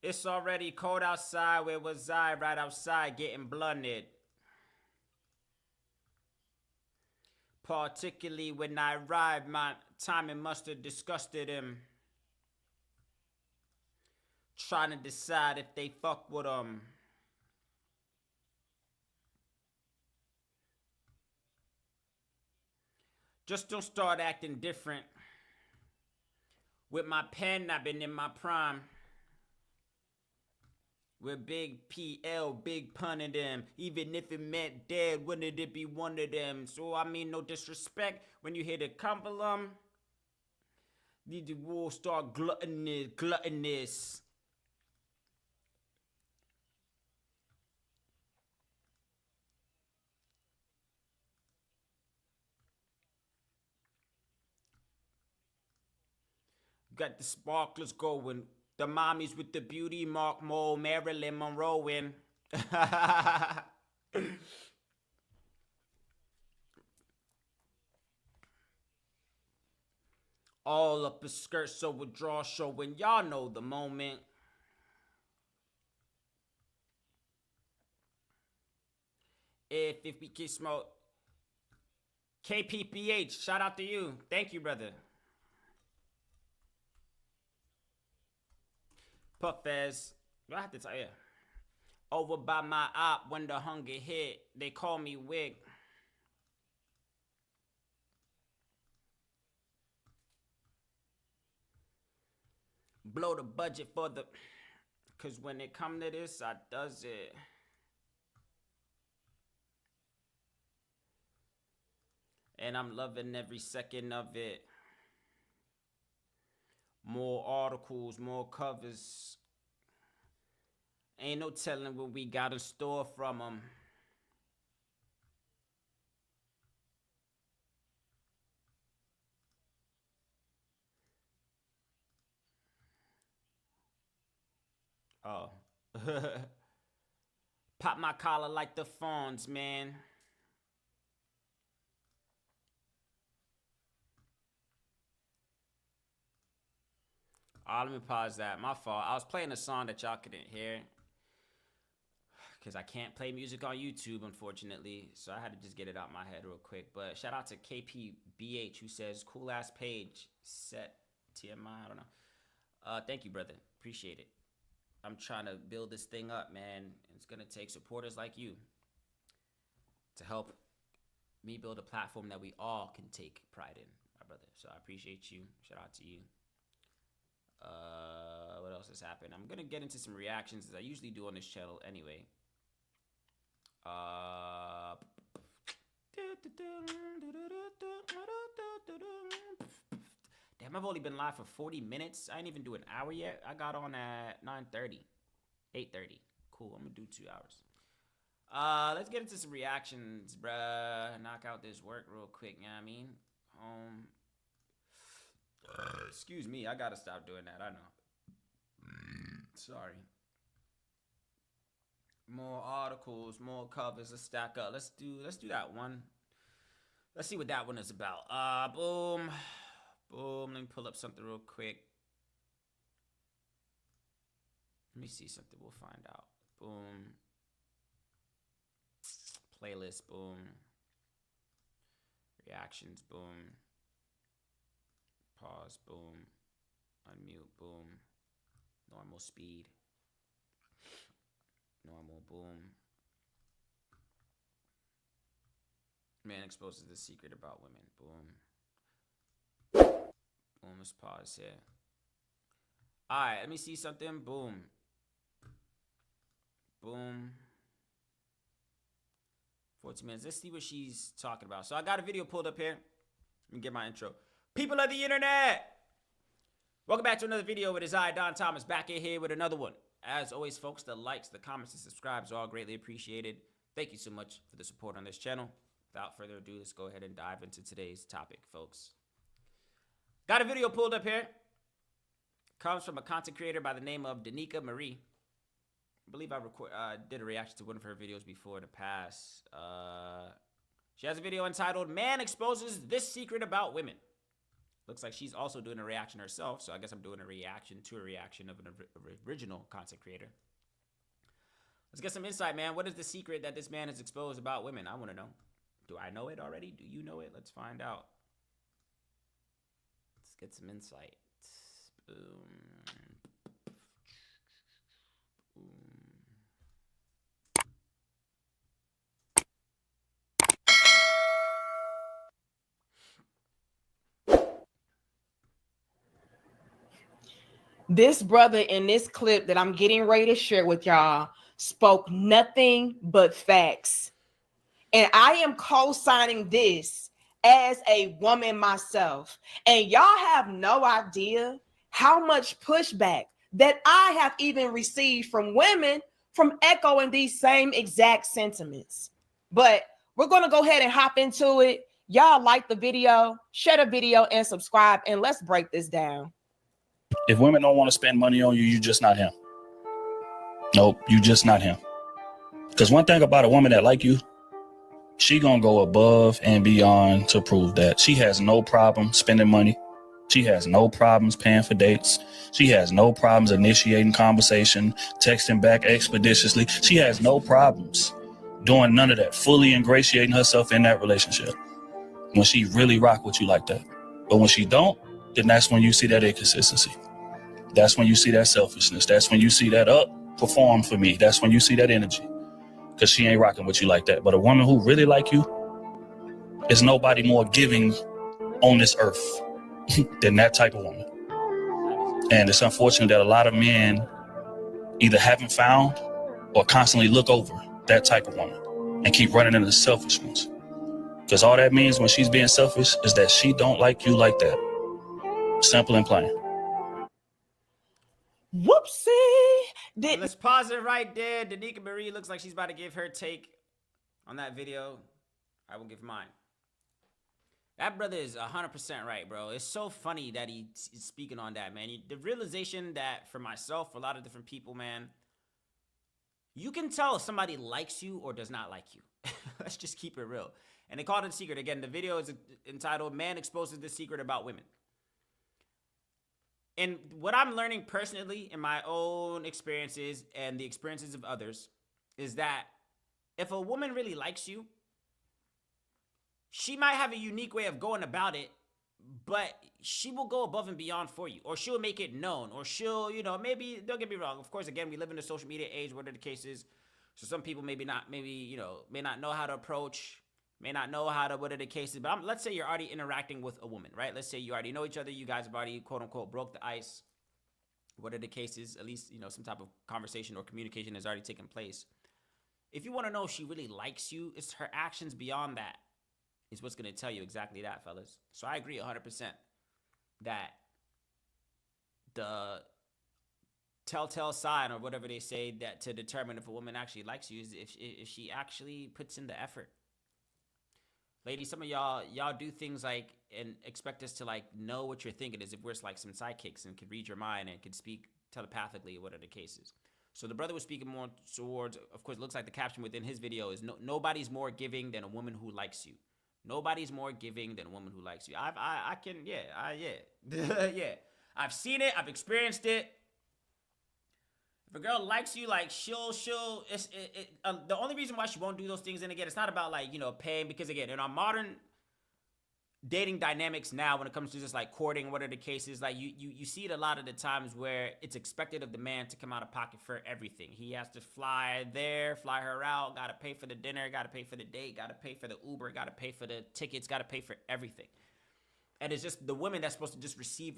It's already cold outside. Where was I? Right outside getting blunted. Particularly when I arrived, my timing must have disgusted him. Trying to decide if they fuck with him. Just don't start acting different. With my pen, I've been in my prime. With big PL, big pun in them. Even if it meant dead, wouldn't it be one of them? So I mean no disrespect when you hear the compliment. Need the wolves start gluttonous. Got the sparklers going. The mommies with the beauty mark mold. Marilyn Monroe in. All up his skirt so with draw showing. Y'all know the moment. If we can smoke. KPPH, shout out to you. Thank you, brother. Puffez. I have to tell you. Over by my op when the hunger hit. They call me Wig. Blow the budget for the... Cause when it come to this, I does it. And I'm loving every second of it. More articles, more covers. Ain't no telling what we got in store from them. Oh. Pop my collar like the fawns, man. Let me pause that. My fault. I was playing a song that y'all couldn't hear. Because I can't play music on YouTube, unfortunately. So I had to just get it out my head real quick. But shout out to KPBH, who says, cool ass page. Set TMI. I don't know. Thank you, brother. Appreciate it. I'm trying to build this thing up, man. It's going to take supporters like you to help me build a platform that we all can take pride in. I brother. So I appreciate you. Shout out to you. What else has happened? I'm gonna get into some reactions as I usually do on this channel anyway. Damn, I've only been live for 40 minutes. I ain't even do an hour yet. I got on at 9:30, 8:30. Cool, I'm gonna do 2 hours. Let's get into some reactions, bruh. Knock out this work real quick, you know what I mean? Excuse me, I gotta stop doing that, I know. Sorry. More articles, more covers, let's stack up. Let's do that one. Let's see what that one is about. Boom. Boom, let me pull up something real quick. Let me see something, we'll find out. Boom. Playlist, boom. Reactions, boom. Pause, boom. Unmute, boom. Normal speed. Normal, boom. Man exposes the secret about women, boom. Boom, let's pause here. Alright, let me see something, boom. Boom. 14 minutes. Let's see what she's talking about. So I got a video pulled up here. Let me get my intro. People of the internet! Welcome back to another video. It is I, Don Thomas, back in here with another one. As always, folks, the likes, the comments, and subscribes are all greatly appreciated. Thank you so much for the support on this channel. Without further ado, let's go ahead and dive into today's topic, folks. Got a video pulled up here. Comes from a content creator by the name of Danica Marie. I believe I did a reaction to one of her videos before in the past. She has a video entitled, Man Exposes This Secret About Women. Looks like she's also doing a reaction herself, so I guess I'm doing a reaction to a reaction of an original content creator. Let's get some insight, man. What is the secret that this man has exposed about women? I want to know. Do I know it already? Do you know it? Let's find out. Let's get some insight. Boom. This brother in this clip that I'm getting ready to share with y'all spoke nothing but facts. And I am co-signing this as a woman myself. And y'all have no idea how much pushback that I have even received from women from echoing these same exact sentiments. But we're going to go ahead and hop into it. Y'all like the video, share the video, and subscribe. And let's break this down. If women don't want to spend money on you, you're just not him. Nope, you just not him. Because one thing about a woman that like you, she gonna go above and beyond to prove that. She has no problem spending money. She has no problems paying for dates. She has no problems initiating conversation, texting back expeditiously. She has no problems doing none of that, fully ingratiating herself in that relationship when she really rock with you like that. But when she don't, then that's when you see that inconsistency. That's when you see that selfishness. That's when you see that perform for me. That's when you see that energy, because she ain't rocking with you like that. But a woman who really like you, is nobody more giving on this earth than that type of woman. And it's unfortunate that a lot of men either haven't found or constantly look over that type of woman and keep running into selfish ones. Because all that means when she's being selfish is that she don't like you like that. Simple and plain. Whoopsie. Let's pause it right there. Danica Marie looks like she's about to give her take on that video. I will give mine. That brother is 100% right, bro. It's so funny that he's speaking on that, man. The realization that for myself, for a lot of different people, man, you can tell if somebody likes you or does not like you. Let's just keep it real. And they called it a secret. Again, the video is entitled, Man Exposes the Secret About Women. And what I'm learning personally in my own experiences and the experiences of others is that if a woman really likes you, she might have a unique way of going about it, but she will go above and beyond for you, or she'll make it known, or she'll, maybe, don't get me wrong. Of course, again, we live in a social media age, whatever the case is. So some people may not know how to approach may not know how to, what are the cases, but let's say you're already interacting with a woman, right? Let's say you already know each other. You guys have already, quote unquote, broke the ice. What are the cases? At least, some type of conversation or communication has already taken place. If you want to know if she really likes you, it's her actions beyond that is what's going to tell you exactly that, fellas. So I agree 100% that the telltale sign or whatever they say that to determine if a woman actually likes you is if she actually puts in the effort. Ladies, some of y'all do things like and expect us to like know what you're thinking as if we're like some sidekicks and could read your mind and could speak telepathically, what are the cases. So the brother was speaking more towards, of course, it looks like the caption within his video is nobody's more giving than a woman who likes you. Nobody's more giving than a woman who likes you. Yeah. I've seen it. I've experienced it. If a girl likes you, like the only reason why she won't do those things, and again, it's not about like, paying, because again, in our modern dating dynamics now, when it comes to just like courting, what are the cases, like you see it a lot of the times where it's expected of the man to come out of pocket for everything. He has to fly her out, gotta pay for the dinner, gotta pay for the date, gotta pay for the Uber, gotta pay for the tickets, gotta pay for everything. And it's just the woman that's supposed to just receive.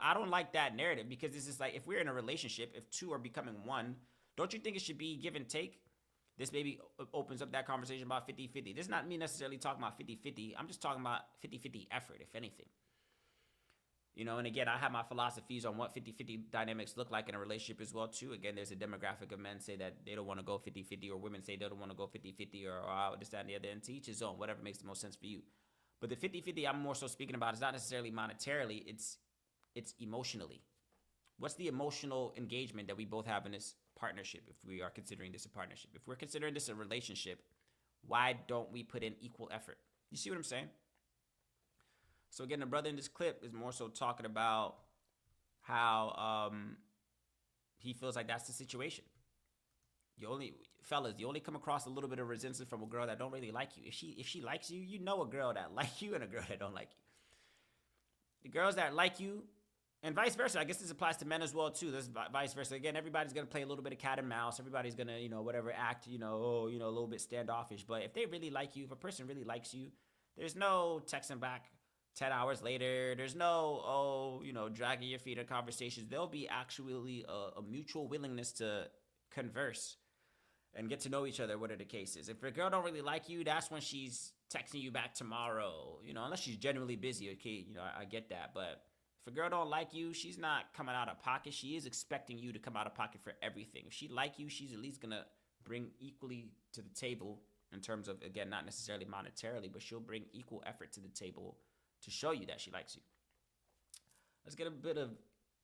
I don't like that narrative, because it's just like, if we're in a relationship, if two are becoming one, don't you think it should be give and take? This maybe opens up that conversation about 50-50. This is not me necessarily talking about 50-50. I'm just talking about 50-50 effort, if anything. And again, I have my philosophies on what 50-50 dynamics look like in a relationship as well, too. Again, there's a demographic of men say that they don't want to go 50-50, or women say they don't want to go 50-50, or this, that, and the other, and to each his own, whatever makes the most sense for you. But the 50-50 I'm more so speaking about is not necessarily monetarily, it's emotionally. What's the emotional engagement that we both have in this partnership, if we are considering this a partnership? If we're considering this a relationship, why don't we put in equal effort? You see what I'm saying? So again, the brother in this clip is more so talking about how he feels like that's the situation. You only come across a little bit of resentment from a girl that don't really like you. If she likes you, you know a girl that like you and a girl that don't like you. The girls that like you, and vice versa. I guess this applies to men as well too. This vice versa. Again, everybody's gonna play a little bit of cat and mouse. Everybody's gonna, act, a little bit standoffish. But if they really like you, if a person really likes you, there's no texting back 10 hours later. There's no, dragging your feet in conversations. There'll be actually a mutual willingness to converse and get to know each other, what are the cases. If a girl don't really like you, that's when she's texting you back tomorrow, unless she's genuinely busy, okay, I get that. But if a girl don't like you, she's not coming out of pocket. She is expecting you to come out of pocket for everything. If she like you, she's at least gonna bring equally to the table in terms of, again, not necessarily monetarily, but she'll bring equal effort to the table to show you that she likes you. Let's get a bit of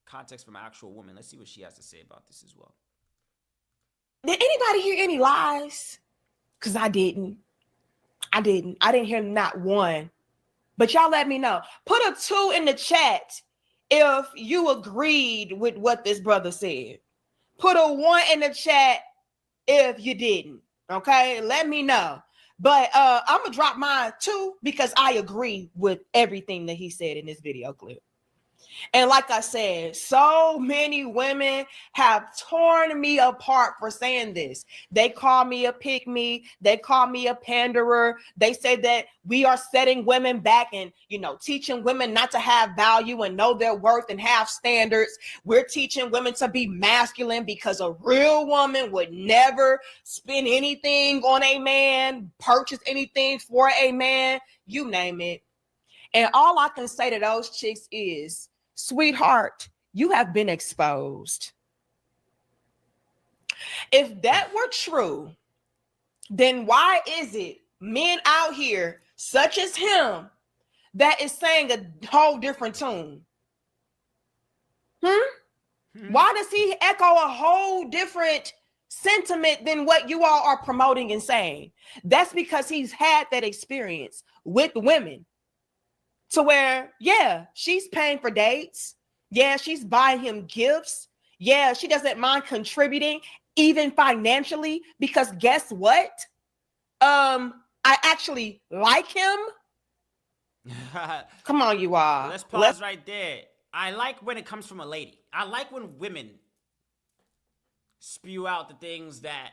context from an actual woman. Let's see what she has to say about this as well. Did anybody hear any lies? Because I didn't. I didn't hear not one. But y'all let me know. Put a 2 in the chat if you agreed with what this brother said. Put a 1 in the chat if you didn't. Okay? Let me know. But I'm going to drop mine too, because I agree with everything that he said in this video clip. And like I said, so many women have torn me apart for saying this. They call me a pick-me. They call me a panderer. They say that we are setting women back and, teaching women not to have value and know their worth and have standards. We're teaching women to be masculine because a real woman would never spend anything on a man, purchase anything for a man, you name it. And all I can say to those chicks is, sweetheart, you have been exposed. If that were true, then why is it men out here, such as him, that is saying a whole different tune? Why does he echo a whole different sentiment than what you all are promoting and saying? That's because he's had that experience with women. To where, yeah, she's paying for dates. Yeah, she's buying him gifts. Yeah, she doesn't mind contributing, even financially, because guess what? I actually like him. Come on, you all. Let's pause right there. I like when it comes from a lady. I like when women spew out the things that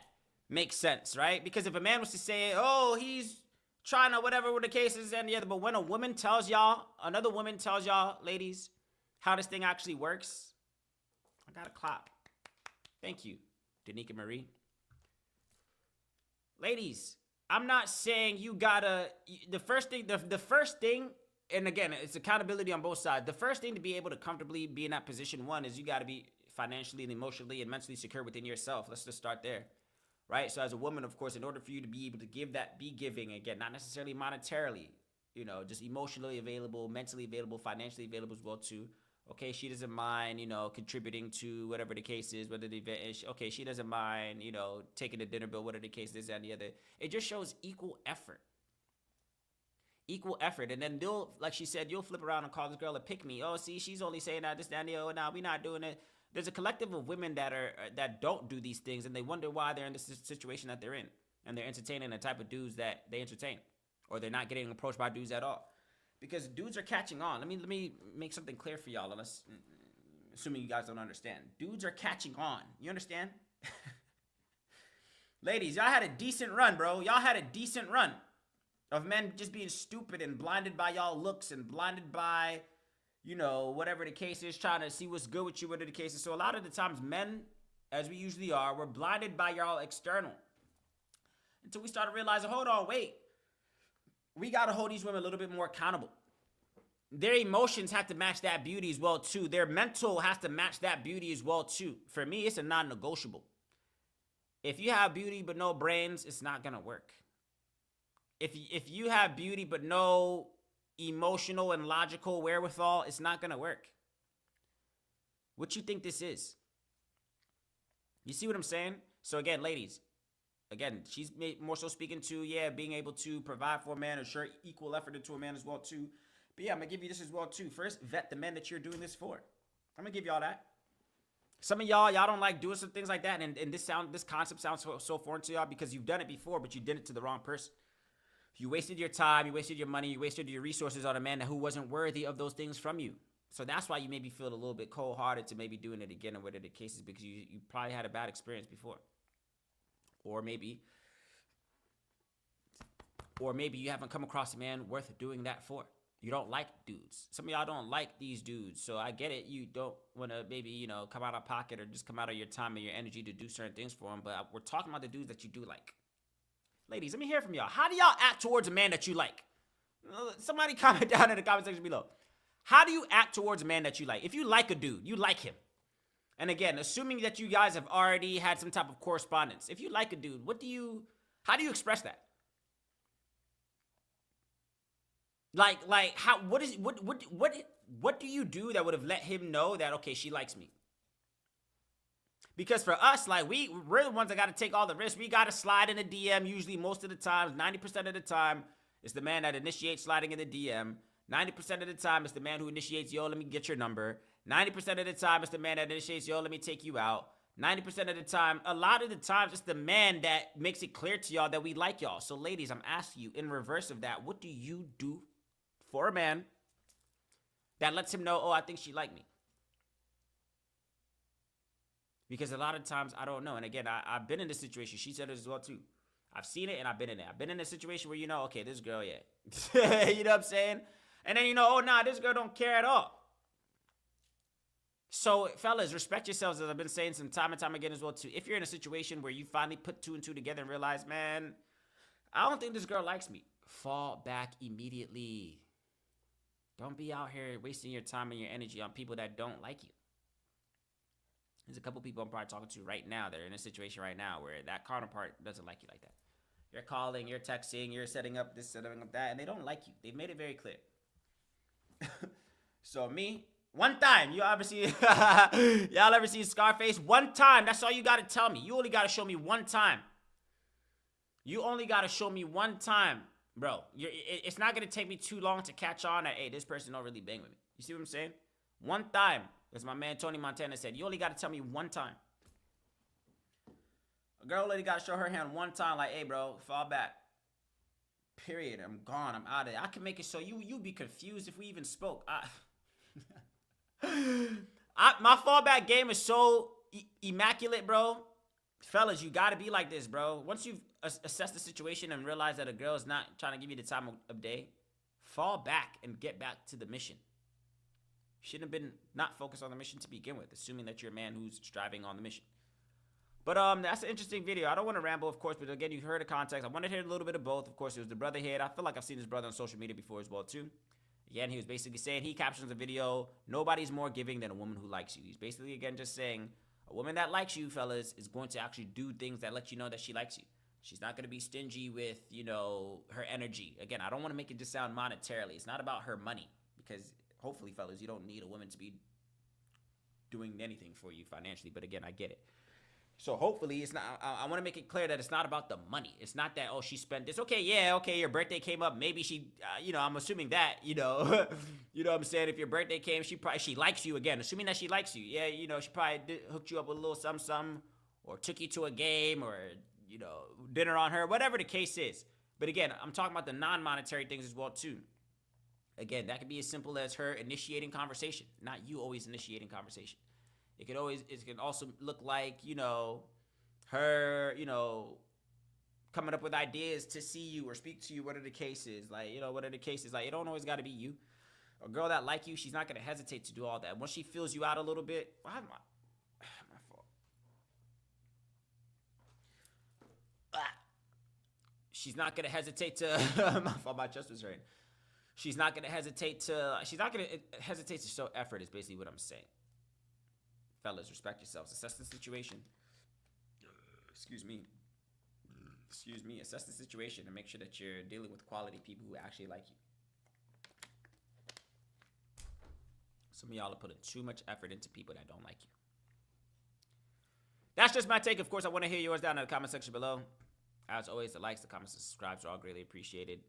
makes sense, right? Because if a man was to say, oh, he's trying to whatever the case is and the other, but when a woman tells y'all, another woman tells y'all, ladies, how this thing actually works, I gotta clap. Thank you, Danica Marie. Ladies, I'm not saying you gotta, the first thing, and again, it's accountability on both sides. The first thing to be able to comfortably be in that position, one, is you gotta be financially and emotionally and mentally secure within yourself. Let's just start there, right? So as a woman, of course, in order for you to be able to give that, be giving, again, not necessarily monetarily, you know, just emotionally available, mentally available, financially available as well too. Okay, she doesn't mind, you know, contributing to whatever the case is, whether the event is, okay, she doesn't mind, you know, taking the dinner bill, whatever the case is, and the other. It just shows equal effort. Equal effort. And then they'll, like she said, you'll flip around and call this girl a pick me. Oh, see, she's only saying that, this, that, and the other. Nah, we not doing it. There's a collective of women that don't do these things, and they wonder why they're in this situation that they're in. And they're entertaining the type of dudes that they entertain. Or they're not getting approached by dudes at all. Because dudes are catching on. Let me make something clear for y'all, unless, assuming you guys don't understand. Dudes are catching on. You understand? Ladies, y'all had a decent run, bro. Y'all had a decent run of men just being stupid and blinded by y'all looks and blinded by, you know, whatever the case is, trying to see what's good with you, whatever the case is. So a lot of the times, men, as we usually are, we're blinded by y'all external. Until we started realizing, hold on, wait. We got to hold these women a little bit more accountable. Their emotions have to match that beauty as well, too. Their mental has to match that beauty as well, too. For me, it's a non-negotiable. If you have beauty but no brains, it's not going to work. If you have beauty but no emotional and logical wherewithal, it's not going to work. What you think this is? You see what I'm saying? So again, ladies, again, she's more so speaking to, yeah, being able to provide for a man or share equal effort into a man as well, too. But yeah, I'm going to give you this as well, too. First, vet the men that you're doing this for. I'm going to give y'all that. Some of y'all don't like doing some things like that, and this concept sounds so foreign to y'all because you've done it before, but you did it to the wrong person. You wasted your time, you wasted your money, you wasted your resources on a man who wasn't worthy of those things from you. So that's why you maybe feel a little bit cold-hearted to maybe doing it again or whatever the case is, because you probably had a bad experience before. Or maybe you haven't come across a man worth doing that for. You don't like dudes. Some of y'all don't like these dudes. So I get it. You don't want to maybe, you know, come out of pocket or just come out of your time and your energy to do certain things for them. But we're talking about the dudes that you do like. Ladies, let me hear from y'all. How do y'all act towards a man that you like? Somebody comment down in the comment section below. How do you act towards a man that you like? If you like a dude, you like him. And again, assuming that you guys have already had some type of correspondence. If you like a dude, how do you express that? Like what do you do that would have let him know that, okay, she likes me? Because for us, like, we're the ones that got to take all the risks. We got to slide in a DM usually most of the time. 90% of the time, it's the man that initiates sliding in the DM. 90% of the time, it's the man who initiates, yo, let me get your number. 90% of the time, it's the man that initiates, yo, let me take you out. 90% of the time, a lot of the times, it's the man that makes it clear to y'all that we like y'all. So, ladies, I'm asking you, in reverse of that, what do you do for a man that lets him know, oh, I think she liked me? Because a lot of times, I don't know. And again, I've been in this situation. She said it as well, too. I've seen it, and I've been in it. I've been in a situation where, you know, okay, this girl, yeah. You know what I'm saying? And then, you know, oh, nah, this girl don't care at all. So, fellas, respect yourselves, as I've been saying some time and time again as well, too. If you're in a situation where you finally put two and two together and realize, man, I don't think this girl likes me, fall back immediately. Don't be out here wasting your time and your energy on people that don't like you. There's a couple people I'm probably talking to right now that are in a situation right now where that counterpart doesn't like you like that. You're calling, you're texting, you're setting up this, setting up that, and they don't like you. They've made it very clear. So me, one time, y'all ever see Scarface? One time, that's all you got to tell me. You only got to show me one time. You only got to show me one time, bro. It's not going to take me too long to catch on that, hey, this person don't really bang with me. You see what I'm saying? One time, as my man Tony Montana said, you only got to tell me one time. A girl lady got to show her hand one time, like, hey, bro, fall back. Period. I'm gone. I'm out of it. I can make it so you be confused if we even spoke. My fallback game is so immaculate, bro. Fellas, you gotta be like this, bro. Once you've assessed the situation and realize that a girl is not trying to give you the time of day, fall back and get back to the mission. Shouldn't have been not focused on the mission to begin with, assuming that you're a man who's striving on the mission. But that's an interesting video. I don't want to ramble, of course, but again, you heard the context. I wanted to hear a little bit of both. Of course, it was the brother head. I feel like I've seen this brother on social media before as well, too. Again, he was basically saying, he captions the video, nobody's more giving than a woman who likes you. He's basically, again, just saying, a woman that likes you, fellas, is going to actually do things that let you know that she likes you. She's not going to be stingy with, you know, her energy. Again, I don't want to make it just sound monetarily. It's not about her money, because hopefully, fellas, you don't need a woman to be doing anything for you financially. But again, I get it. So hopefully it's not, I want to make it clear that it's not about the money. It's not that, oh, she spent this. Okay, yeah, okay, your birthday came up. Maybe she, you know, I'm assuming that, you know, you know what I'm saying? If your birthday came, she likes you again. Assuming that she likes you. Yeah, you know, she probably hooked you up with a little something, or took you to a game, or, you know, dinner on her, whatever the case is. But again, I'm talking about the non-monetary things as well, too. Again, that could be as simple as her initiating conversation, not you always initiating conversation. It can also look like, you know, her, you know, coming up with ideas to see you or speak to you, whatever the case is. Like, you know, whatever the case is. Like, it don't always got to be you. A girl that like you, she's not going to hesitate to do all that. Once she fills you out a little bit, my fault. She's not going to hesitate to, my fault, my chest was hurting. She's not going to hesitate to show effort is basically what I'm saying. Fellas, respect yourselves. Assess the situation. Excuse me. Assess the situation and make sure that you're dealing with quality people who actually like you. Some of y'all are putting too much effort into people that don't like you. That's just my take. Of course, I want to hear yours down in the comment section below. As always, the likes, the comments, the subscribes are all greatly appreciated.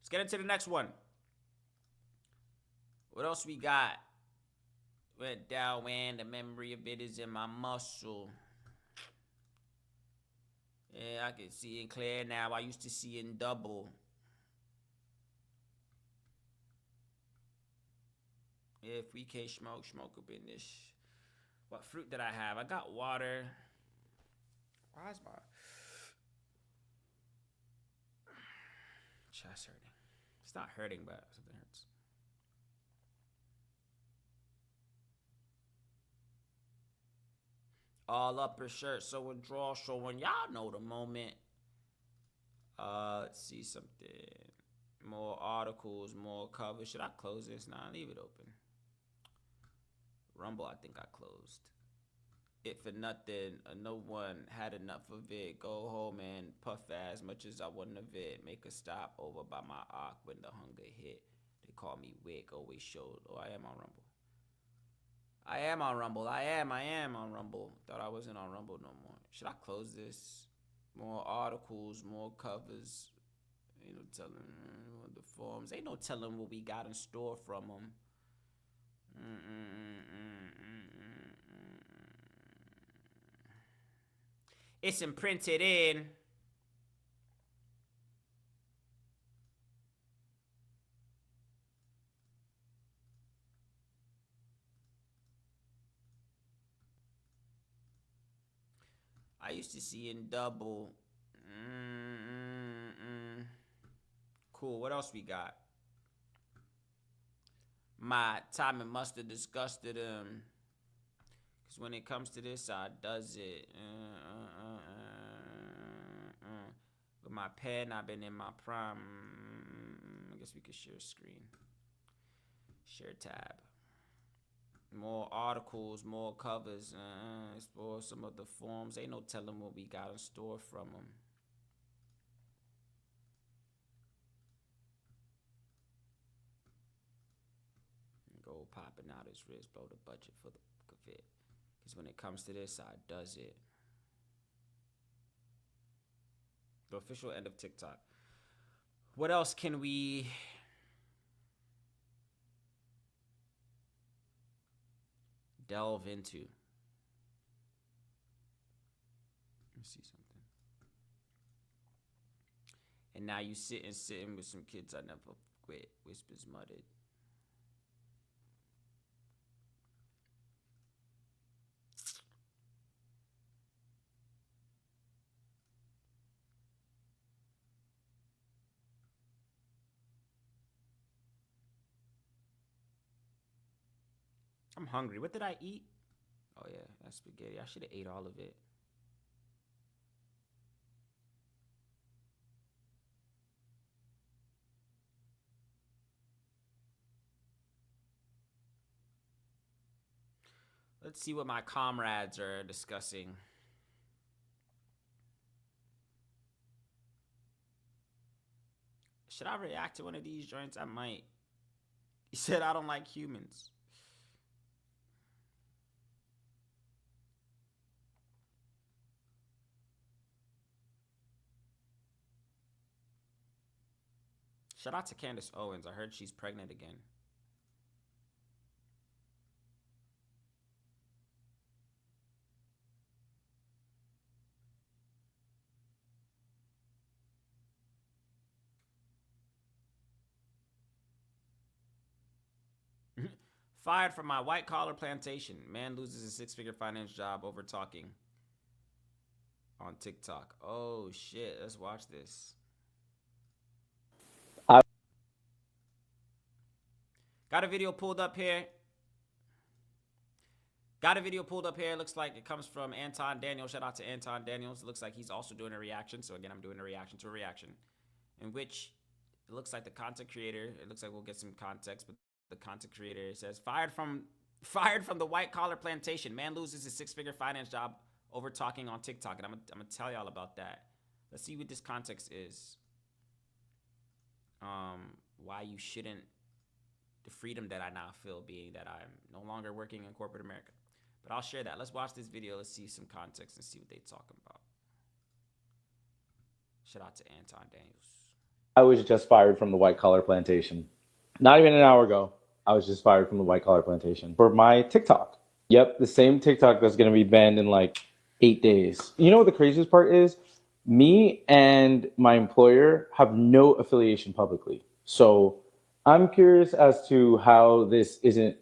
Let's get into the next one. What else we got? Went down when the memory of it is in my muscle. Yeah, I can see it clear now. I used to see it in double. If we can't smoke up in this. What fruit did I have? I got water. Why is my chest hurting? It's not hurting, but something hurts. All upper shirt, so a draw showing. Y'all know the moment. Let's see something. More articles, more covers. Should I close this? Nah, leave it open. Rumble, I think I closed. It for nothing. No one had enough of it. Go home and puff as much as I want of it. Make a stop over by my arc when the hunger hit. They call me Wick. Always showed. Oh, I am on Rumble. I am on Rumble. Thought I wasn't on Rumble no more. Should I close this? More articles, more covers. Ain't no telling the forums. Ain't no telling what we got in store from them. It's imprinted in. I used to see in double. Cool. What else we got? My timing must have disgusted him. Because when it comes to this, I does it. With my pen, I've been in my prime. I guess we could share screen. Share tab. More articles, more covers. Explore some of the forums. Ain't no telling what we got in store from them. Go popping out his wrist, blow the budget for the fit. Because when it comes to this, I does it. The official end of TikTok. What else can we delve into? Let me see something. And now you sitting with some kids I never quit. Whispers muttered. I'm hungry. What did I eat? Oh yeah, that's spaghetti. I should have ate all of it. Let's see what my comrades are discussing. Should I react to one of these joints? I might. He said I don't like humans. Shout out to Candace Owens. I heard she's pregnant again. Fired from my white collar plantation. Man loses a six-figure finance job over talking on TikTok. Oh shit, let's watch this. Got a video pulled up here. Looks like it comes from Anton Daniels. Shout out to Anton Daniels. It looks like he's also doing a reaction. So again, I'm doing a reaction to a reaction, in which it looks like the content creator. It looks like we'll get some context, but the content creator says fired from the white collar plantation. Man loses his six-figure finance job over talking on TikTok, and I'm gonna tell y'all about that. Let's see what this context is. Why you shouldn't. The freedom that I now feel being that I'm no longer working in corporate America. But I'll share that. Let's watch this video. Let's see some context and see what they're talking about. Shout out to Anton Daniels. I was just fired from the white collar plantation. Not even an hour ago, I was just fired from the white collar plantation for my TikTok. Yep, the same TikTok that's going to be banned in like 8 days. You know what the craziest part is? Me and my employer have no affiliation publicly. So I'm curious as to how this isn't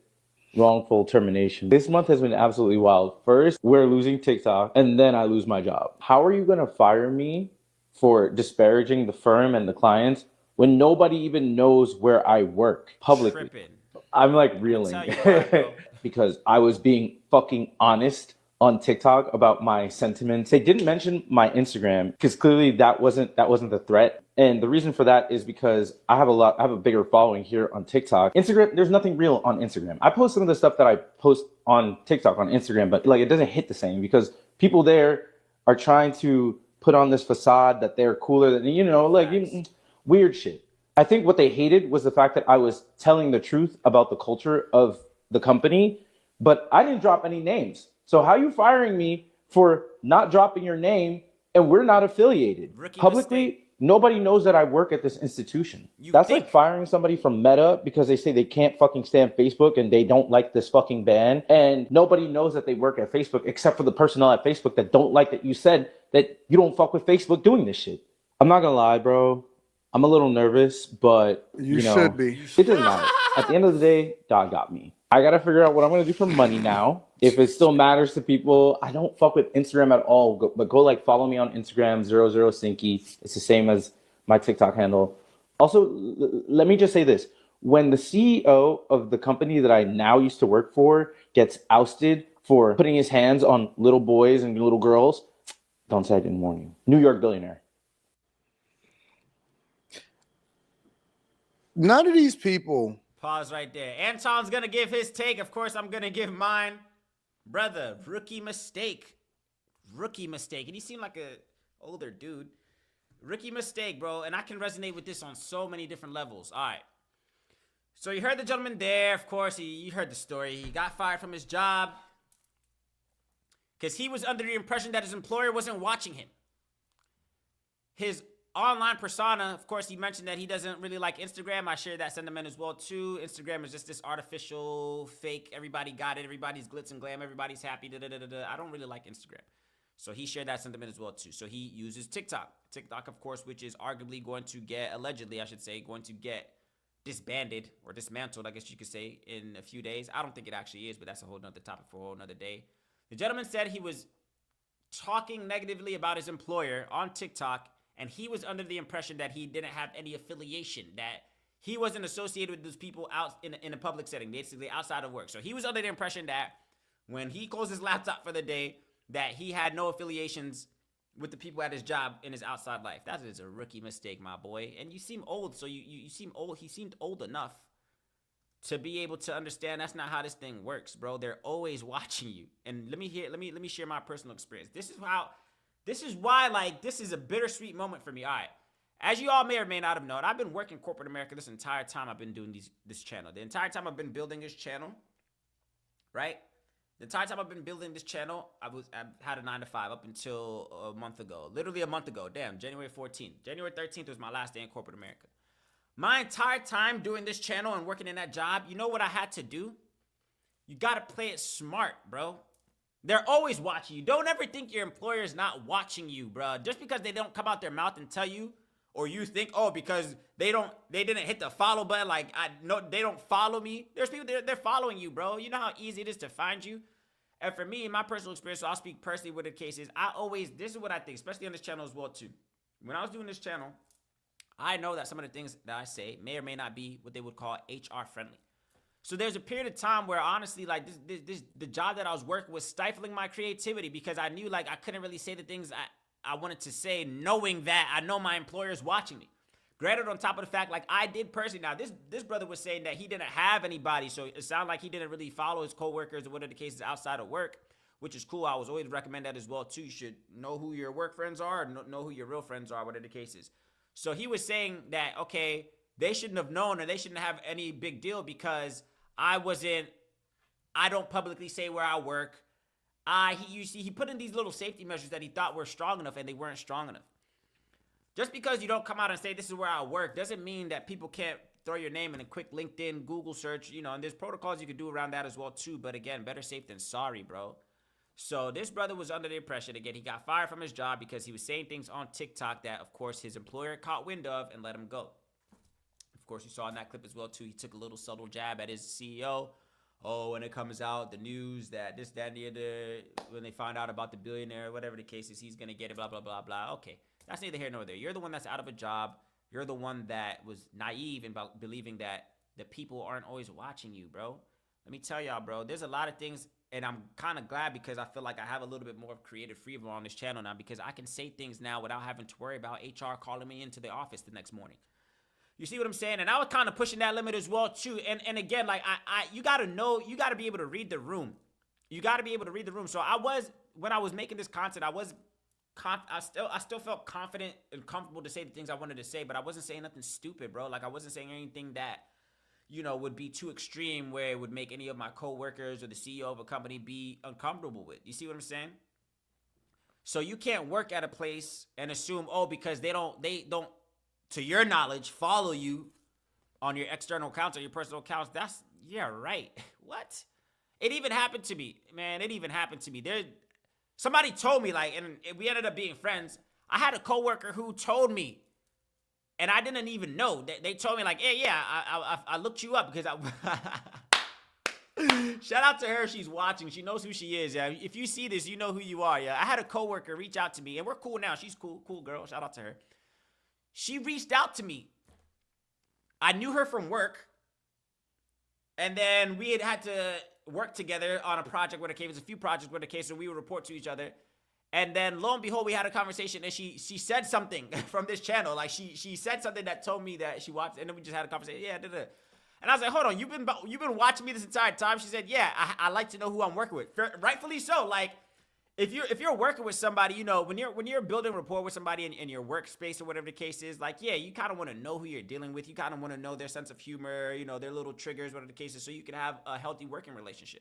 wrongful termination. This month has been absolutely wild. First, we're losing TikTok, and then I lose my job. How are you going to fire me for disparaging the firm and the clients when nobody even knows where I work publicly? Tripping. I'm like reeling because I was being fucking honest on TikTok about my sentiments. They didn't mention my Instagram because clearly that wasn't the threat. And the reason for that is because I have a bigger following here on TikTok. Instagram, there's nothing real on Instagram. I post some of the stuff that I post on TikTok on Instagram, but like it doesn't hit the same because people there are trying to put on this facade that they're cooler than, weird shit. I think what they hated was the fact that I was telling the truth about the culture of the company, but I didn't drop any names. So how are you firing me for not dropping your name and we're not affiliated? Rookie publicly? mistake. Nobody knows that I work at this institution. That's like firing somebody from Meta because they say they can't fucking stand Facebook and they don't like this fucking ban. And nobody knows that they work at Facebook except for the personnel at Facebook that don't like that you said that you don't fuck with Facebook doing this shit. I'm not gonna lie, bro. I'm a little nervous, but you should be. It doesn't matter. At the end of the day, God got me. I gotta figure out what I'm gonna do for money now. If it still matters to people, I don't fuck with Instagram at all. But go like follow me on Instagram, 00Sinky. It's the same as my TikTok handle. Also, let me just say this. When the CEO of the company that I now used to work for gets ousted for putting his hands on little boys and little girls, don't say I didn't warn you. New York billionaire. None of these people. Pause right there. Anton's gonna give his take. Of course, I'm gonna give mine. Brother, rookie mistake. Rookie mistake. And he seemed like a older dude. Rookie mistake, bro. And I can resonate with this on so many different levels. All right. So you heard the gentleman there. Of course, you heard the story. He got fired from his job because he was under the impression that his employer wasn't watching him. His online persona, of course, he mentioned that he doesn't really like Instagram. I share that sentiment as well too. Instagram is just this artificial, fake, everybody got it, everybody's glitz and glam, everybody's happy, I don't really like Instagram. So he shared that sentiment as well too. So he uses TikTok. TikTok, of course, which is arguably going to get, allegedly, I should say, going to get disbanded or dismantled, I guess you could say, in a few days. I don't think it actually is, but that's a whole nother topic for a whole nother day. The gentleman said he was talking negatively about his employer on TikTok, and he was under the impression that he didn't have any affiliation, that he wasn't associated with those people out in a public setting, basically outside of work. So he was under the impression that when he closed his laptop for the day, that he had no affiliations with the people at his job in his outside life. That is a rookie mistake, my boy. And you seem old, so you seem old. He seemed old enough to be able to understand that's not how this thing works, bro. They're always watching you. And let me share my personal experience. This is why, like, this is a bittersweet moment for me. All right. As you all may or may not have known, I've been working corporate America this entire time I've been doing this channel. The entire time I've been building this channel, right? The entire time I've been building this channel, I had a 9 to 5 up until a month ago. Literally a month ago. Damn, January 14th. January 13th was my last day in corporate America. My entire time doing this channel and working in that job, you know what I had to do? You gotta play it smart, bro. They're always watching you. Don't ever think your employer is not watching you, bro. Just because they don't come out their mouth and tell you, or you think, oh, because they didn't hit the follow button, like, they don't follow me. There's people, they're following you, bro. You know how easy it is to find you? And for me, in my personal experience, so I'll speak personally with the cases, this is what I think, especially on this channel as well, too. When I was doing this channel, I know that some of the things that I say may or may not be what they would call HR friendly. So there's a period of time where, honestly, like, the job that I was working was stifling my creativity because I knew, like, I couldn't really say the things I wanted to say, knowing that I know my employer's watching me. Granted, on top of the fact, like, I did personally, now this brother was saying that he didn't have anybody, so it sounded like he didn't really follow his coworkers or whatever the case is outside of work, which is cool. I always recommend that as well, too. You should know who your work friends are, know who your real friends are, whatever the case is. So he was saying that, okay, they shouldn't have known or they shouldn't have any big deal because I don't publicly say where I work. He put in these little safety measures that he thought were strong enough, and they weren't strong enough. Just because you don't come out and say this is where I work doesn't mean that people can't throw your name in a quick LinkedIn, Google search, and there's protocols you could do around that as well too. But again, better safe than sorry, bro. So this brother was under the impression, again, he got fired from his job because he was saying things on TikTok that, of course, his employer caught wind of and let him go. Of course, you saw in that clip as well too, he took a little subtle jab at his CEO. Oh, when it comes out, the news that this, that, and the other, when they find out about the billionaire, whatever the case is, he's going to get it, blah, blah, blah, blah. Okay, that's neither here nor there. You're the one that's out of a job. You're the one that was naive in believing that the people aren't always watching you, bro. Let me tell y'all, bro, there's a lot of things, and I'm kind of glad because I feel like I have a little bit more of creative freedom on this channel now because I can say things now without having to worry about HR calling me into the office the next morning. You see what I'm saying? And I was kind of pushing that limit as well too. And again, like you got to know, you got to be able to read the room. You got to be able to read the room. So when I was making this content, I still felt confident and comfortable to say the things I wanted to say, but I wasn't saying nothing stupid, bro. Like I wasn't saying anything that, would be too extreme where it would make any of my coworkers or the CEO of a company be uncomfortable with. You see what I'm saying? So you can't work at a place and assume, oh, because they don't, to your knowledge, follow you on your external accounts or your personal accounts. Yeah, right. What? It even happened to me, man. It even happened to me. Somebody told me, like, and we ended up being friends. I had a coworker who told me, and I didn't even know. They told me, like, hey, yeah, I looked you up because shout out to her. She's watching. She knows who she is. Yeah. If you see this, you know who you are. Yeah. I had a coworker reach out to me, and we're cool now. She's cool girl. Shout out to her. She reached out to me. I knew her from work. And then we had to work together on a project where the case was a few projects where the case, so we would report to each other. And then lo and behold, we had a conversation and she said something from this channel. Like she said something that told me that she watched, and then we just had a conversation. Yeah, And I was like, hold on, you've been watching me this entire time? She said, yeah, I like to know who I'm working with. Rightfully so. Like, if you're working with somebody, when you're building rapport with somebody in your workspace or whatever the case is, like, yeah, you kind of want to know who you're dealing with. You kind of want to know their sense of humor, their little triggers, whatever the case is, so you can have a healthy working relationship.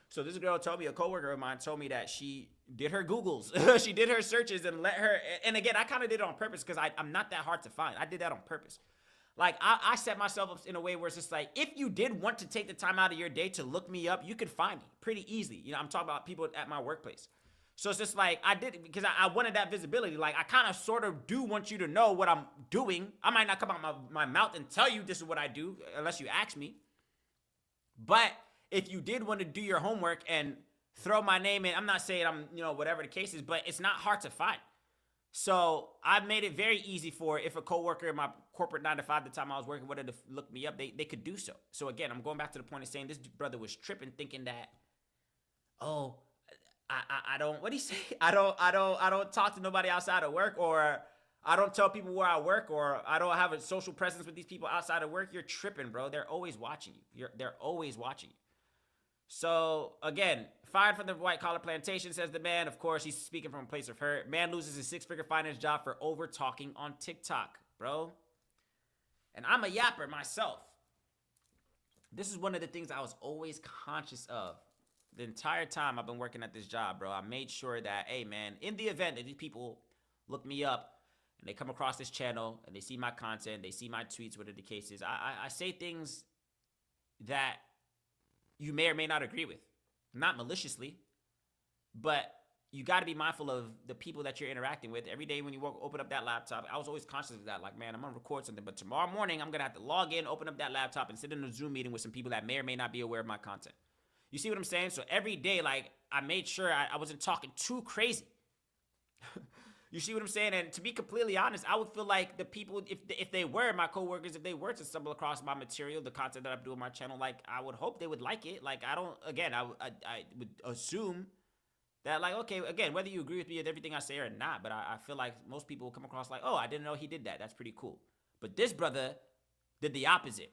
So this girl told me, a coworker of mine told me that she did her Googles. She did her searches and and again, I kind of did it on purpose because I'm not that hard to find. I did that on purpose. Like, I set myself up in a way where it's just like, if you did want to take the time out of your day to look me up, you could find me pretty easily. I'm talking about people at my workplace. So it's just like, I did it because I wanted that visibility. Like, I kind of sort of do want you to know what I'm doing. I might not come out my mouth and tell you this is what I do unless you ask me. But if you did want to do your homework and throw my name in, I'm not saying I'm, whatever the case is, but it's not hard to find. So I made it very easy for if a coworker in my corporate 9 to 5 the time I was working wanted to look me up, they could do so. So again, I'm going back to the point of saying this brother was tripping, thinking that, oh, I don't, what do you say? I don't talk to nobody outside of work, or I don't tell people where I work, or I don't have a social presence with these people outside of work. You're tripping, bro. They're always watching you. They're always watching you. So again, fired from the white collar plantation, says the man. Of course, he's speaking from a place of hurt. Man loses his 6-figure finance job for over talking on TikTok, bro. And I'm a yapper myself. This is one of the things I was always conscious of the entire time I've been working at this job, bro. I made sure that, hey, man, in the event that these people look me up and they come across this channel and they see my content, they see my tweets, whatever the case is, I say things that you may or may not agree with. Not maliciously, but you got to be mindful of the people that you're interacting with. Every day when you open up that laptop, I was always conscious of that. Like, man, I'm going to record something, but tomorrow morning, I'm going to have to log in, open up that laptop, and sit in a Zoom meeting with some people that may or may not be aware of my content. You see what I'm saying? So every day, like, I made sure I wasn't talking too crazy. You see what I'm saying? And to be completely honest, I would feel like the people, if they were my coworkers, if they were to stumble across my material, the content that I do on my channel, like, I would hope they would like it. Like, I would assume that, like, okay, again, whether you agree with me with everything I say or not, but I feel like most people will come across like, oh, I didn't know he did that. That's pretty cool. But this brother did the opposite.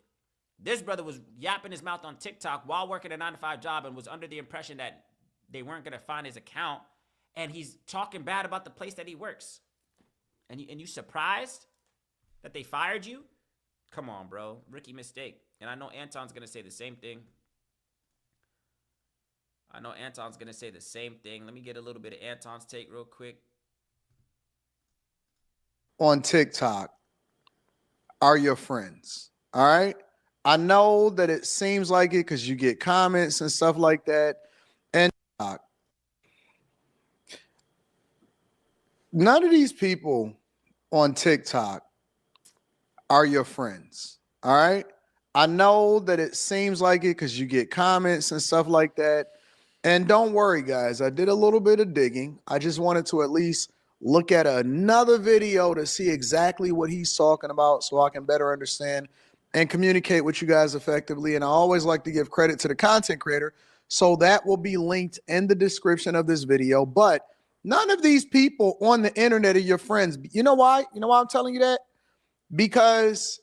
This brother was yapping his mouth on TikTok while working a 9-to-5 job and was under the impression that they weren't going to find his account. And he's talking bad about the place that he works. And you surprised that they fired you? Come on, bro. Rookie mistake. And I know Anton's going to say the same thing. Let me get a little bit of Anton's take real quick. On TikTok are your friends. All right. I know that it seems like it because you get comments and stuff like that. And none of these people on TikTok are your friends. All right. I know that it seems like it because you get comments and stuff like that. And don't worry, guys. I did a little bit of digging. I just wanted to at least look at another video to see exactly what he's talking about so I can better understand and communicate with you guys effectively. And I always like to give credit to the content creator. So that will be linked in the description of this video. But none of these people on the internet are your friends. You know why? You know why I'm telling you that? Because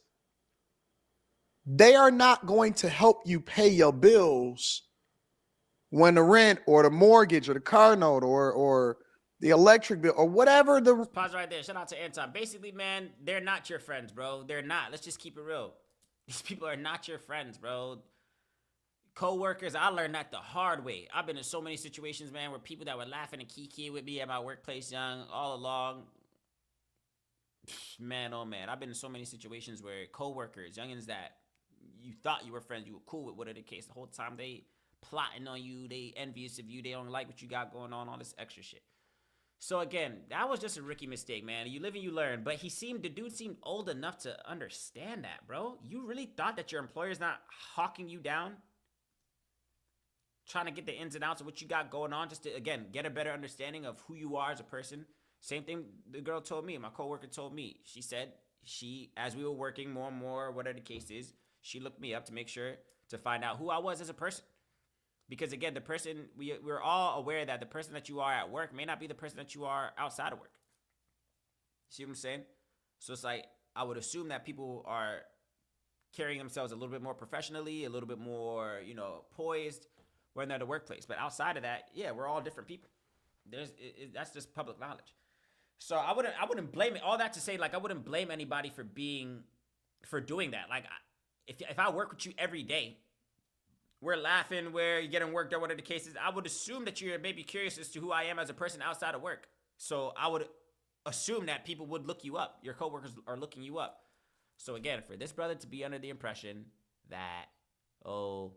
they are not going to help you pay your bills when the rent or the mortgage or the car note or the electric bill or whatever the... Pause right there. Shout out to Anton. Basically, man, they're not your friends, bro. They're not. Let's just keep it real. These people are not your friends, bro. Co-workers, I learned that the hard way. I've been in so many situations, man, where people that were laughing and kikiing with me at my workplace young all along. Man, oh man. I've been in so many situations where co-workers, youngins that you thought you were friends, you were cool with, whatever the case, the whole time they plotting on you, they envious of you, they don't like what you got going on, all this extra shit. So again, that was just a rookie mistake, man. You live and you learn. But the dude seemed old enough to understand that, bro. You really thought that your employer's not hawking you down? Trying to get the ins and outs of what you got going on just to, again, get a better understanding of who you are as a person. Same thing the girl told me, my coworker told me. She said as we were working more and more, whatever the case is, she looked me up to make sure to find out who I was as a person. Because again, the person, we're all aware that the person that you are at work may not be the person that you are outside of work. See what I'm saying? So it's like, I would assume that people are carrying themselves a little bit more professionally, a little bit more, poised when they're at the workplace. But outside of that, yeah, we're all different people. That's just public knowledge. So I wouldn't blame it. All that to say, like, I wouldn't blame anybody for doing that. Like, if I work with you every day, we're laughing, we're getting worked out, whatever the case is, I would assume that you're maybe curious as to who I am as a person outside of work. So I would assume that people would look you up. Your coworkers are looking you up. So again, for this brother to be under the impression that, how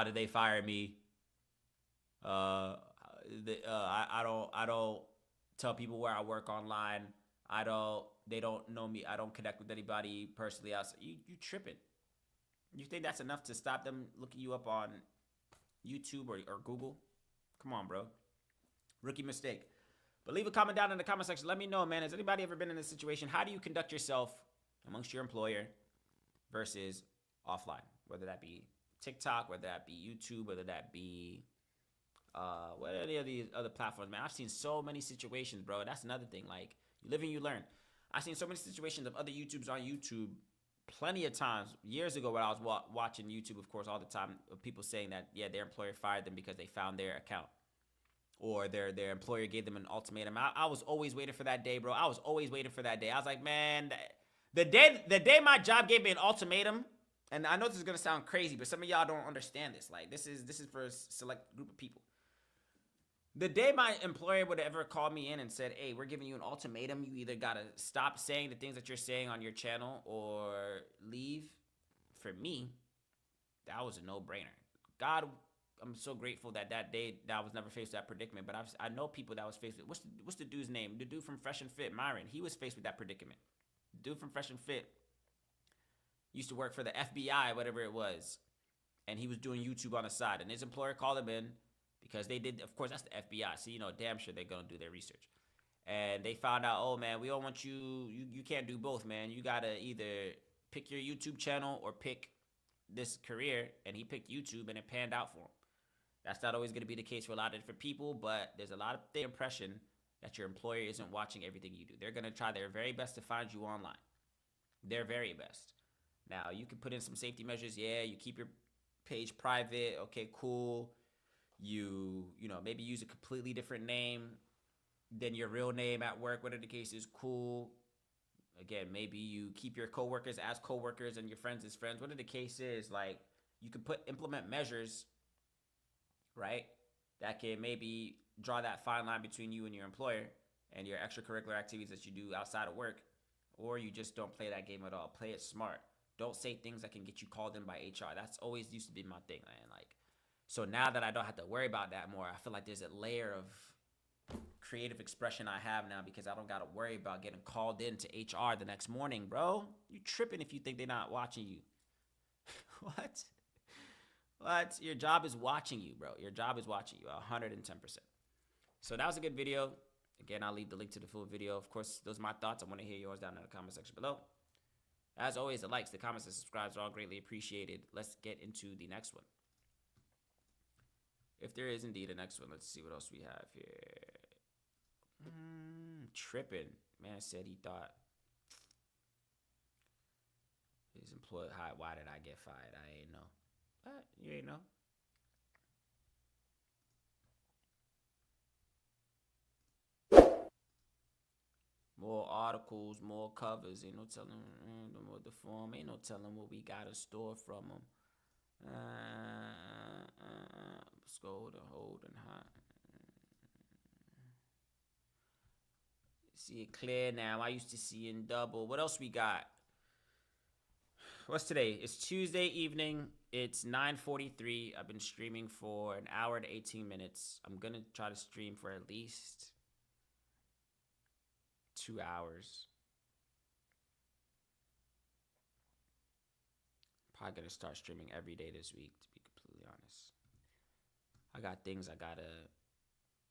did they fire me? I don't tell people where I work online. They don't know me. I don't connect with anybody personally outside. You tripping. You think that's enough to stop them looking you up on YouTube or Google? Come on, bro. Rookie mistake. But leave a comment down in the comment section. Let me know, man. Has anybody ever been in this situation? How do you conduct yourself amongst your employer versus offline? Whether that be TikTok, whether that be YouTube, whether that be what any of these other platforms, man. I've seen so many situations, bro. That's another thing. Like, you live and you learn. I've seen so many situations of other YouTubers on YouTube plenty of times, years ago when I was watching YouTube, of course, all the time, of people saying that, yeah, their employer fired them because they found their account. Or their employer gave them an ultimatum. I was always waiting for that day, bro. I was always waiting for that day. I was like, man, the day my job gave me an ultimatum, and I know this is gonna sound crazy, but some of y'all don't understand this. Like, this is for a select group of people. The day my employer would have ever called me in and said, hey, we're giving you an ultimatum. You either gotta stop saying the things that you're saying on your channel or leave. For me, that was a no-brainer. God, I'm so grateful that day that I was never faced with that predicament. But I know people that was faced with, what's the dude's name? The dude from Fresh and Fit, Myron. He was faced with that predicament. The dude from Fresh and Fit used to work for the FBI, whatever it was. And he was doing YouTube on the side. And his employer called him in because they did, of course, that's the FBI. So, you know, damn sure they're going to do their research. And they found out, oh, man, we don't want you can't do both, man. You got to either pick your YouTube channel or pick this career. And he picked YouTube, and it panned out for him. That's not always going to be the case for a lot of different people, but there's a lot of the impression that your employer isn't watching everything you do. They're going to try their very best to find you online. Their very best. Now, you can put in some safety measures. Yeah, you keep your page private. Okay, cool. You know, maybe use a completely different name than your real name at work. Whatever the case is, cool. Again, maybe you keep your coworkers as coworkers and your friends as friends. Whatever the case is, like, you can implement measures, right, that can maybe draw that fine line between you and your employer and your extracurricular activities that you do outside of work, or you just don't play that game at all. Play it smart. Don't say things that can get you called in by HR. That's always used to be my thing, man. Like, so now that I don't have to worry about that more, I feel like there's a layer of creative expression I have now because I don't got to worry about getting called in to HR the next morning, bro. You tripping if you think they're not watching you. What? What? Your job is watching you, bro. Your job is watching you 110%. So that was a good video. Again, I'll leave the link to the full video. Of course, those are my thoughts. I want to hear yours down in the comment section below. As always, the likes, the comments, and subscribes are all greatly appreciated. Let's get into the next one. If there is indeed a next one, let's see what else we have here. Tripping. Man said he thought his employer, why did I get fired? I ain't know. What? You ain't know? More articles, more covers. Ain't no telling what the form. Ain't no telling what we got in store from them. Scold and hold and hot. See it clear now. I used to see in double. What else we got? What's today? It's Tuesday evening. It's 9:43. I've been streaming for an hour and 18 minutes. I'm going to try to stream for at least 2 hours. Probably going to start streaming every day this week, to be completely honest. I got things I got to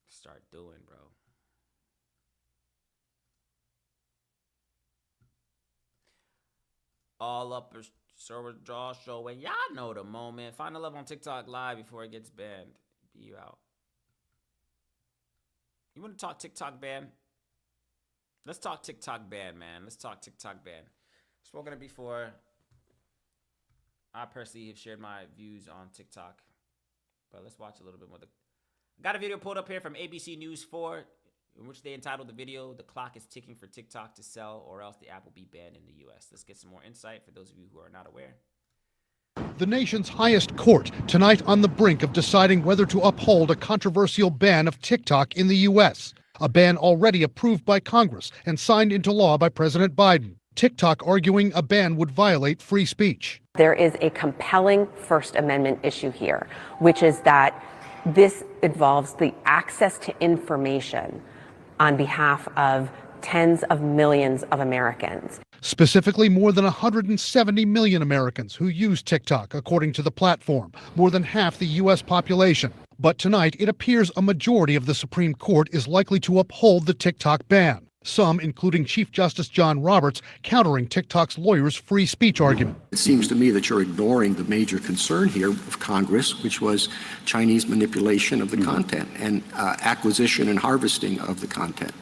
start doing, bro. All up a server draw show. And y'all know the moment. Find the love on TikTok live before it gets banned. Be you out. You want to talk TikTok ban? Let's talk TikTok ban, man. Let's talk TikTok ban. Spoken it before. I personally have shared my views on TikTok. But let's watch a little bit more. Got a video pulled up here from ABC News 4, in which they entitled the video, "The Clock is Ticking for TikTok to Sell, or Else the App Will Be Banned in the U.S." Let's get some more insight for those of you who are not aware. The nation's highest court tonight on the brink of deciding whether to uphold a controversial ban of TikTok in the U.S., a ban already approved by Congress and signed into law by President Biden. TikTok arguing a ban would violate free speech. There is a compelling First Amendment issue here, which is that this involves the access to information on behalf of tens of millions of Americans. Specifically, more than 170 million Americans who use TikTok, according to the platform, more than half the U.S. population. But tonight, it appears a majority of the Supreme Court is likely to uphold the TikTok ban. Some, including Chief Justice John Roberts, countering TikTok's lawyers' free speech argument. It seems to me that you're ignoring the major concern here of Congress, which was Chinese manipulation of the content and acquisition and harvesting of the content.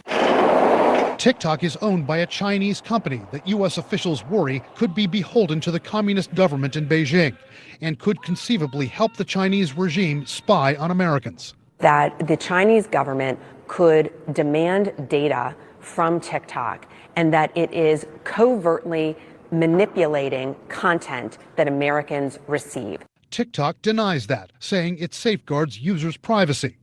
TikTok is owned by a Chinese company that U.S. officials worry could be beholden to the communist government in Beijing and could conceivably help the Chinese regime spy on Americans. That the Chinese government could demand data from TikTok and that it is covertly manipulating content that Americans receive. TikTok denies that, saying it safeguards users' privacy.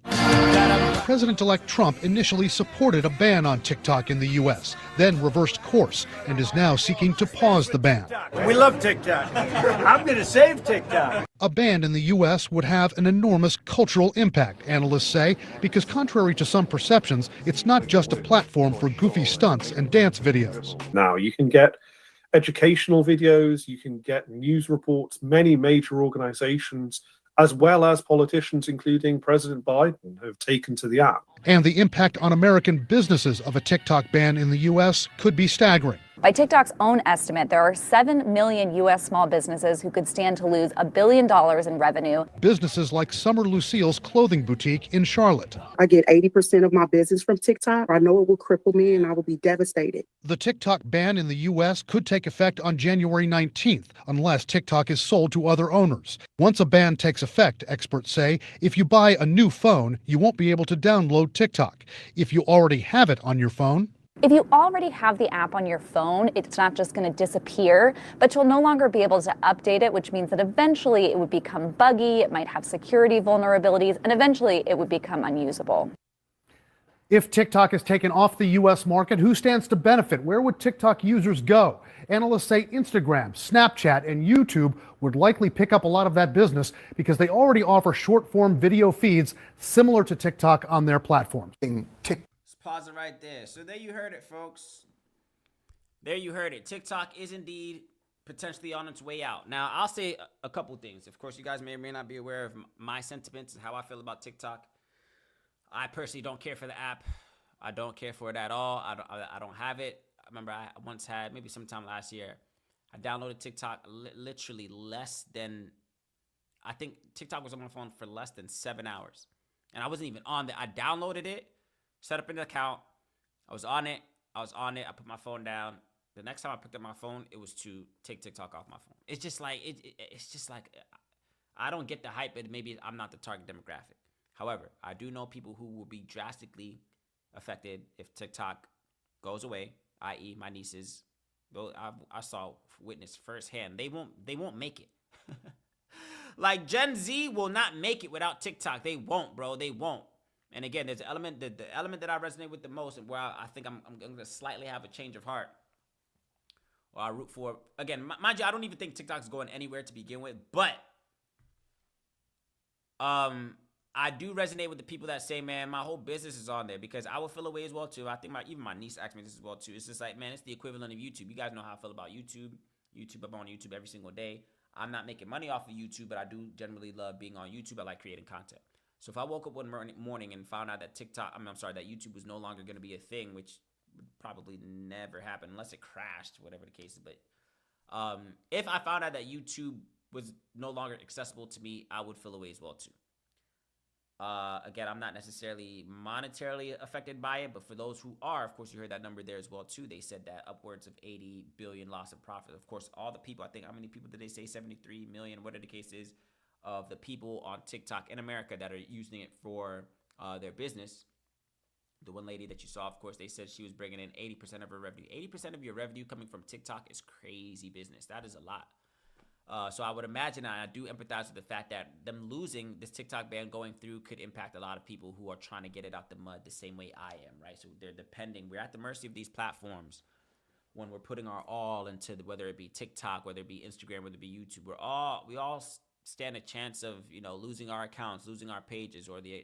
President-elect Trump initially supported a ban on TikTok in the U.S., then reversed course and is now seeking to pause the ban. We love TikTok. I'm going to save TikTok. A ban in the U.S. would have an enormous cultural impact, analysts say, because contrary to some perceptions, it's not just a platform for goofy stunts and dance videos. Now, you can get educational videos, you can get news reports, many major organizations, as well as politicians, including President Biden, have taken to the app. And the impact on American businesses of a TikTok ban in the U.S. could be staggering. By TikTok's own estimate, there are 7 million U.S. small businesses who could stand to lose $1 billion in revenue. Businesses like Summer Lucille's clothing boutique in Charlotte. I get 80% of my business from TikTok. I know it will cripple me and I will be devastated. The TikTok ban in the U.S. could take effect on January 19th, unless TikTok is sold to other owners. Once a ban takes effect, experts say, if you buy a new phone, you won't be able to download TikTok. If you already have it on your phone, If you already have the app on your phone, it's not just going to disappear, but you'll no longer be able to update it, which means that eventually it would become buggy, it might have security vulnerabilities, and eventually it would become unusable. if TikTok is taken off the U.S. market, who stands to benefit? Where would TikTok users go? Analysts say Instagram, Snapchat, and YouTube would likely pick up a lot of that business because they already offer short-form video feeds similar to TikTok on their platforms. Let's pause it right there. So there you heard it, folks. There you heard it. TikTok is indeed potentially on its way out. Now, I'll say a couple things. Of course, you guys may or may not be aware of my sentiments and how I feel about TikTok. I personally don't care for the app. I don't care for it at all. I don't have it. I remember I once had, maybe sometime last year, I downloaded TikTok literally less than, I think TikTok was on my phone for less than 7 hours. And I wasn't even on there. I downloaded it, set up an account. I was on it. I put my phone down. The next time I picked up my phone, it was to take TikTok off my phone. It's just like, I don't get the hype, but maybe I'm not the target demographic. However, I do know people who will be drastically affected if TikTok goes away, i.e. my nieces. I saw witness firsthand. They won't make it. Like Gen Z will not make it without TikTok. They won't, bro. They won't. And again, there's an element, the element that I resonate with the most, and where I think I'm going to slightly have a change of heart, or I root for. Again, mind you, I don't even think TikTok's going anywhere to begin with, but I do resonate with the people that say, man, my whole business is on there, because I would feel a way as well too. I think even my niece asked me this as well too. It's just like, man, it's the equivalent of YouTube. You guys know how I feel about YouTube. I'm on YouTube every single day. I'm not making money off of YouTube, but I do generally love being on YouTube. I like creating content. So if I woke up one morning and found out that that YouTube was no longer going to be a thing, which would probably never happen unless it crashed, whatever the case is. But if I found out that YouTube was no longer accessible to me, I would feel a way as well too. Again, I'm not necessarily monetarily affected by it, but for those who are, of course, you heard that number there as well too. They said that upwards of 80 billion loss of profit. Of course, all the people, I think, how many people did they say? 73 million, whatever the case is, of the people on TikTok in America that are using it for their business. The one lady that you saw, of course, they said she was bringing in 80% of her revenue. 80% of your revenue coming from TikTok is crazy business. That is a lot. So I would imagine, and I do empathize with the fact that them losing this TikTok ban going through could impact a lot of people who are trying to get it out the mud the same way I am, right? So they're depending. We're at the mercy of these platforms when we're putting our all into whether it be TikTok, whether it be Instagram, whether it be YouTube. We all stand a chance of losing our accounts, losing our pages, or the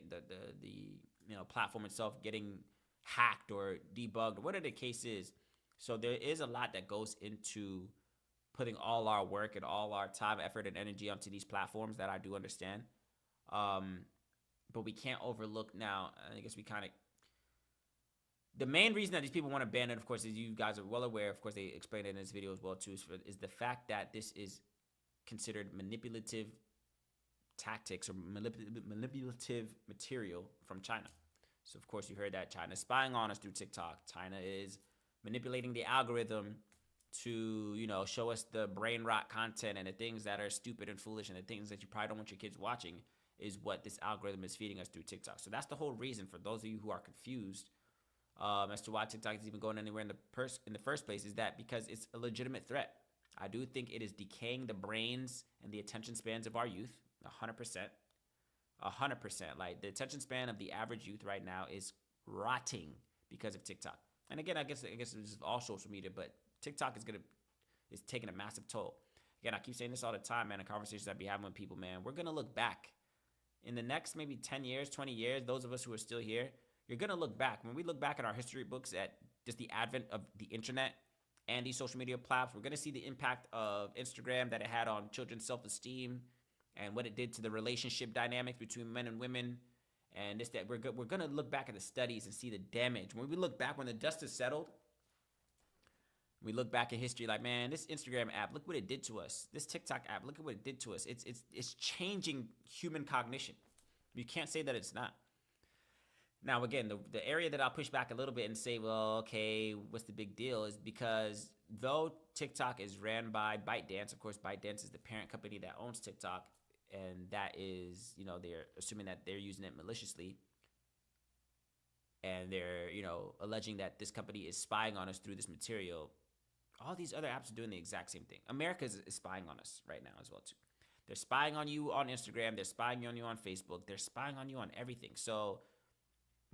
platform itself getting hacked or debugged, whatever the case is. So there is a lot that goes into putting all our work and all our time, effort, and energy onto these platforms that I do understand. but we can't overlook now. I guess we kind of. The main reason that these people want to ban it, of course, as you guys are well aware, of course, they explained it in this video as well too, is the fact that this is considered manipulative tactics or manipulative material from China. So, of course, you heard that China is spying on us through TikTok. China is manipulating the algorithm to, you know, show us the brain rot content and the things that are stupid and foolish and the things that you probably don't want your kids watching is what this algorithm is feeding us through TikTok. So that's the whole reason for those of you who are confused as to why TikTok is even going anywhere in the first place is that because it's a legitimate threat. I do think it is decaying the brains and the attention spans of our youth, 100%. 100%. Like the attention span of the average youth right now is rotting because of TikTok. And again, I guess it's all social media, but TikTok is taking a massive toll. Again, I keep saying this all the time, man, in conversations I be having with people, man. We're going to look back in the next maybe 10 years, 20 years, those of us who are still here, you're going to look back. When we look back at our history books at just the advent of the internet and these social media platforms, we're going to see the impact of Instagram that it had on children's self-esteem and what it did to the relationship dynamics between men and women. And this, that we're going to look back at the studies and see the damage. When we look back, when the dust is settled, we look back at history like, man, this Instagram app, look what it did to us. This TikTok app, look at what it did to us. It's changing human cognition. You can't say that it's not. Now, again, the area that I'll push back a little bit and say, well, okay, what's the big deal is because though TikTok is ran by ByteDance, of course, ByteDance is the parent company that owns TikTok, and that is, you know, they're assuming that they're using it maliciously, and they're, you know, alleging that this company is spying on us through this material. All these other apps are doing the exact same thing. America is spying on us right now as well, too. They're spying on you on Instagram. They're spying on you on Facebook. They're spying on you on everything. So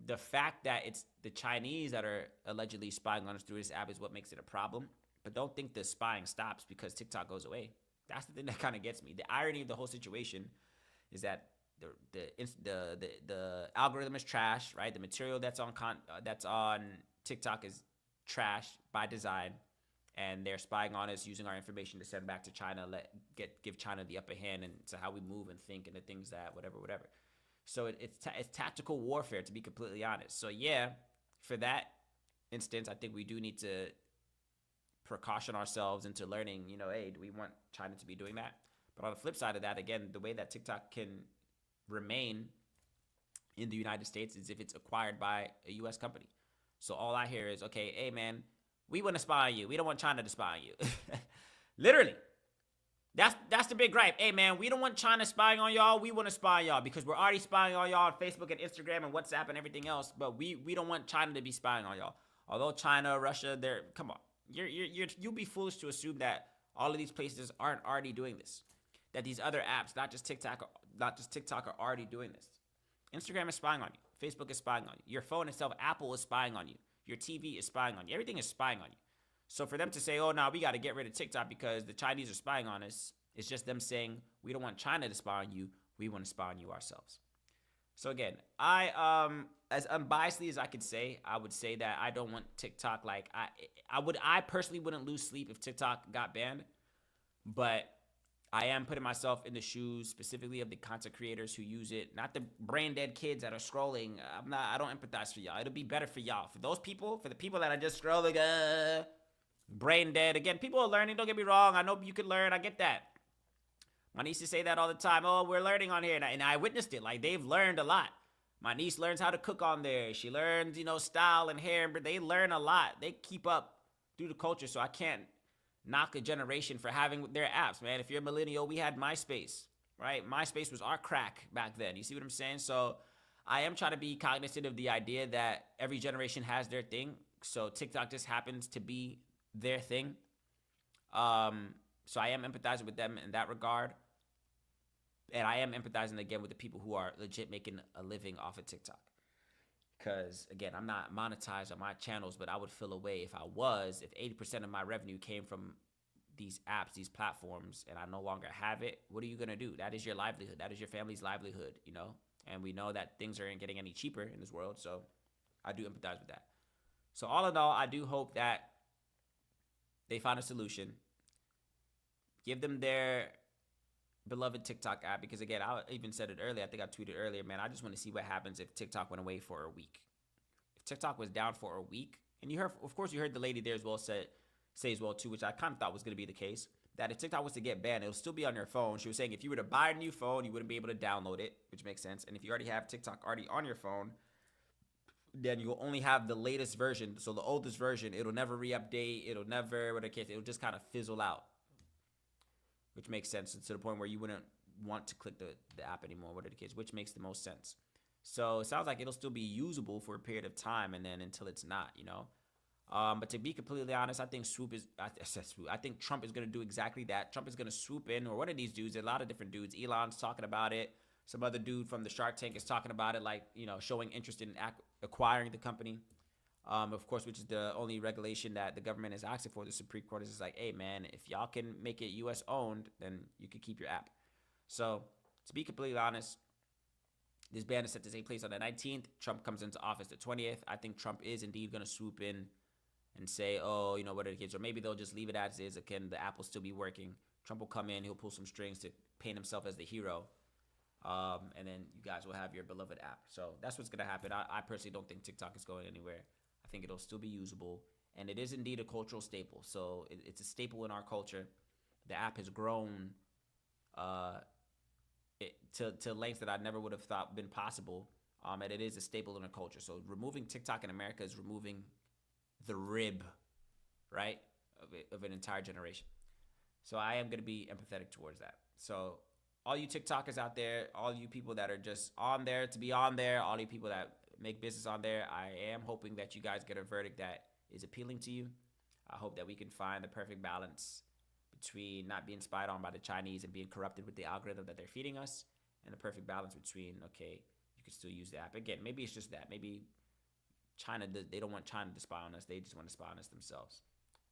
the fact that it's the Chinese that are allegedly spying on us through this app is what makes it a problem. But don't think the spying stops because TikTok goes away. That's the thing that kind of gets me. The irony of the whole situation is that the algorithm is trash, right? The material that's on TikTok is trash by design, and they're spying on us, using our information to send back to China, give China the upper hand and to how we move and think and the things that whatever. So it's tactical warfare, to be completely honest. So yeah, for that instance, I think we do need to precaution ourselves into learning, you know, hey, do we want China to be doing that? But on the flip side of that, again, the way that TikTok can remain in the United States is if it's acquired by a U.S. company. So all I hear is, okay, hey, man, we want to spy on you. We don't want China to spy on you. Literally. That's the big gripe. Hey, man, we don't want China spying on y'all. We want to spy on y'all because we're already spying on y'all on Facebook and Instagram and WhatsApp and everything else. But we don't want China to be spying on y'all. Although China, Russia, come on. You'll be foolish to assume that all of these places aren't already doing this. That these other apps, not just TikTok, are already doing this. Instagram is spying on you. Facebook is spying on you. Your phone itself, Apple is spying on you. Your TV is spying on you. Everything is spying on you. So for them to say, oh, no, we got to get rid of TikTok because the Chinese are spying on us, it's just them saying, we don't want China to spy on you. We want to spy on you ourselves. So again, as unbiasedly as I could say, I would say that I don't want TikTok. Like I personally wouldn't lose sleep if TikTok got banned, but I am putting myself in the shoes specifically of the content creators who use it, not the brain dead kids that are scrolling. I don't empathize for y'all. It'll be better for y'all. For those people, for the people that are just scrolling, brain dead. Again, people are learning. Don't get me wrong. I know you can learn. I get that. My nieces say that all the time. Oh, we're learning on here. And I witnessed it. Like, they've learned a lot. My niece learns how to cook on there. She learns, you know, style and hair. But they learn a lot. They keep up through the culture. So I can't knock a generation for having their apps, man. If you're a millennial, we had MySpace, right? MySpace was our crack back then. You see what I'm saying? So I am trying to be cognizant of the idea that every generation has their thing. So TikTok just happens to be their thing. So I am empathizing with them in that regard. And I am empathizing again with the people who are legit making a living off of TikTok. Because, again, I'm not monetized on my channels, but I would feel away if I was, if 80% of my revenue came from these apps, these platforms, and I no longer have it. What are you going to do? That is your livelihood. That is your family's livelihood, you know? And we know that things aren't getting any cheaper in this world, so I do empathize with that. So all in all, I do hope that they find a solution. Give them their beloved TikTok app, because again, I even said it earlier. I think I tweeted earlier, man. I just want to see what happens if TikTok went away for a week. If TikTok was down for a week, and you heard, of course, you heard the lady there as well say as well too, which I kind of thought was going to be the case. That if TikTok was to get banned, it'll still be on your phone. She was saying if you were to buy a new phone, you wouldn't be able to download it, which makes sense. And if you already have TikTok already on your phone, then you'll only have the latest version. So the oldest version, it'll never re-update. It'll never, whatever case, it'll just kind of fizzle out, which makes sense to the point where you wouldn't want to click the app anymore, whatever the case, which makes the most sense. So it sounds like it'll still be usable for a period of time, and then until it's not, you know. But to be completely honest, I think I think Trump is going to do exactly that. Trump is going to swoop in, or one of these dudes, a lot of different dudes. Elon's talking about it. Some other dude from the Shark Tank is talking about it, like, you know, showing interest in acquiring the company. Of course, which is the only regulation that the government is asking for. The Supreme Court is like, hey, man, if y'all can make it U.S. owned, then you can keep your app. So to be completely honest, this ban is set to take place on the 19th. Trump comes into office the 20th. I think Trump is indeed going to swoop in and say, oh, you know, what are the kids? Or maybe they'll just leave it as is. Again, the app will still be working. Trump will come in. He'll pull some strings to paint himself as the hero. And then you guys will have your beloved app. So that's what's going to happen. I personally don't think TikTok is going anywhere. I think it'll still be usable. And it is indeed a cultural staple. So it's a staple in our culture. The app has grown to lengths that I never would have thought been possible. And it is a staple in our culture. So removing TikTok in America is removing the rib, right, of an entire generation. So I am going to be empathetic towards that. So all you TikTokers out there, all you people that are just on there to be on there, all you people that make business on there, I am hoping that you guys get a verdict that is appealing to you. I hope that we can find the perfect balance between not being spied on by the Chinese and being corrupted with the algorithm that they're feeding us, and the perfect balance between, okay, you can still use the app. Again, maybe it's just that. Maybe China, they don't want China to spy on us. They just want to spy on us themselves,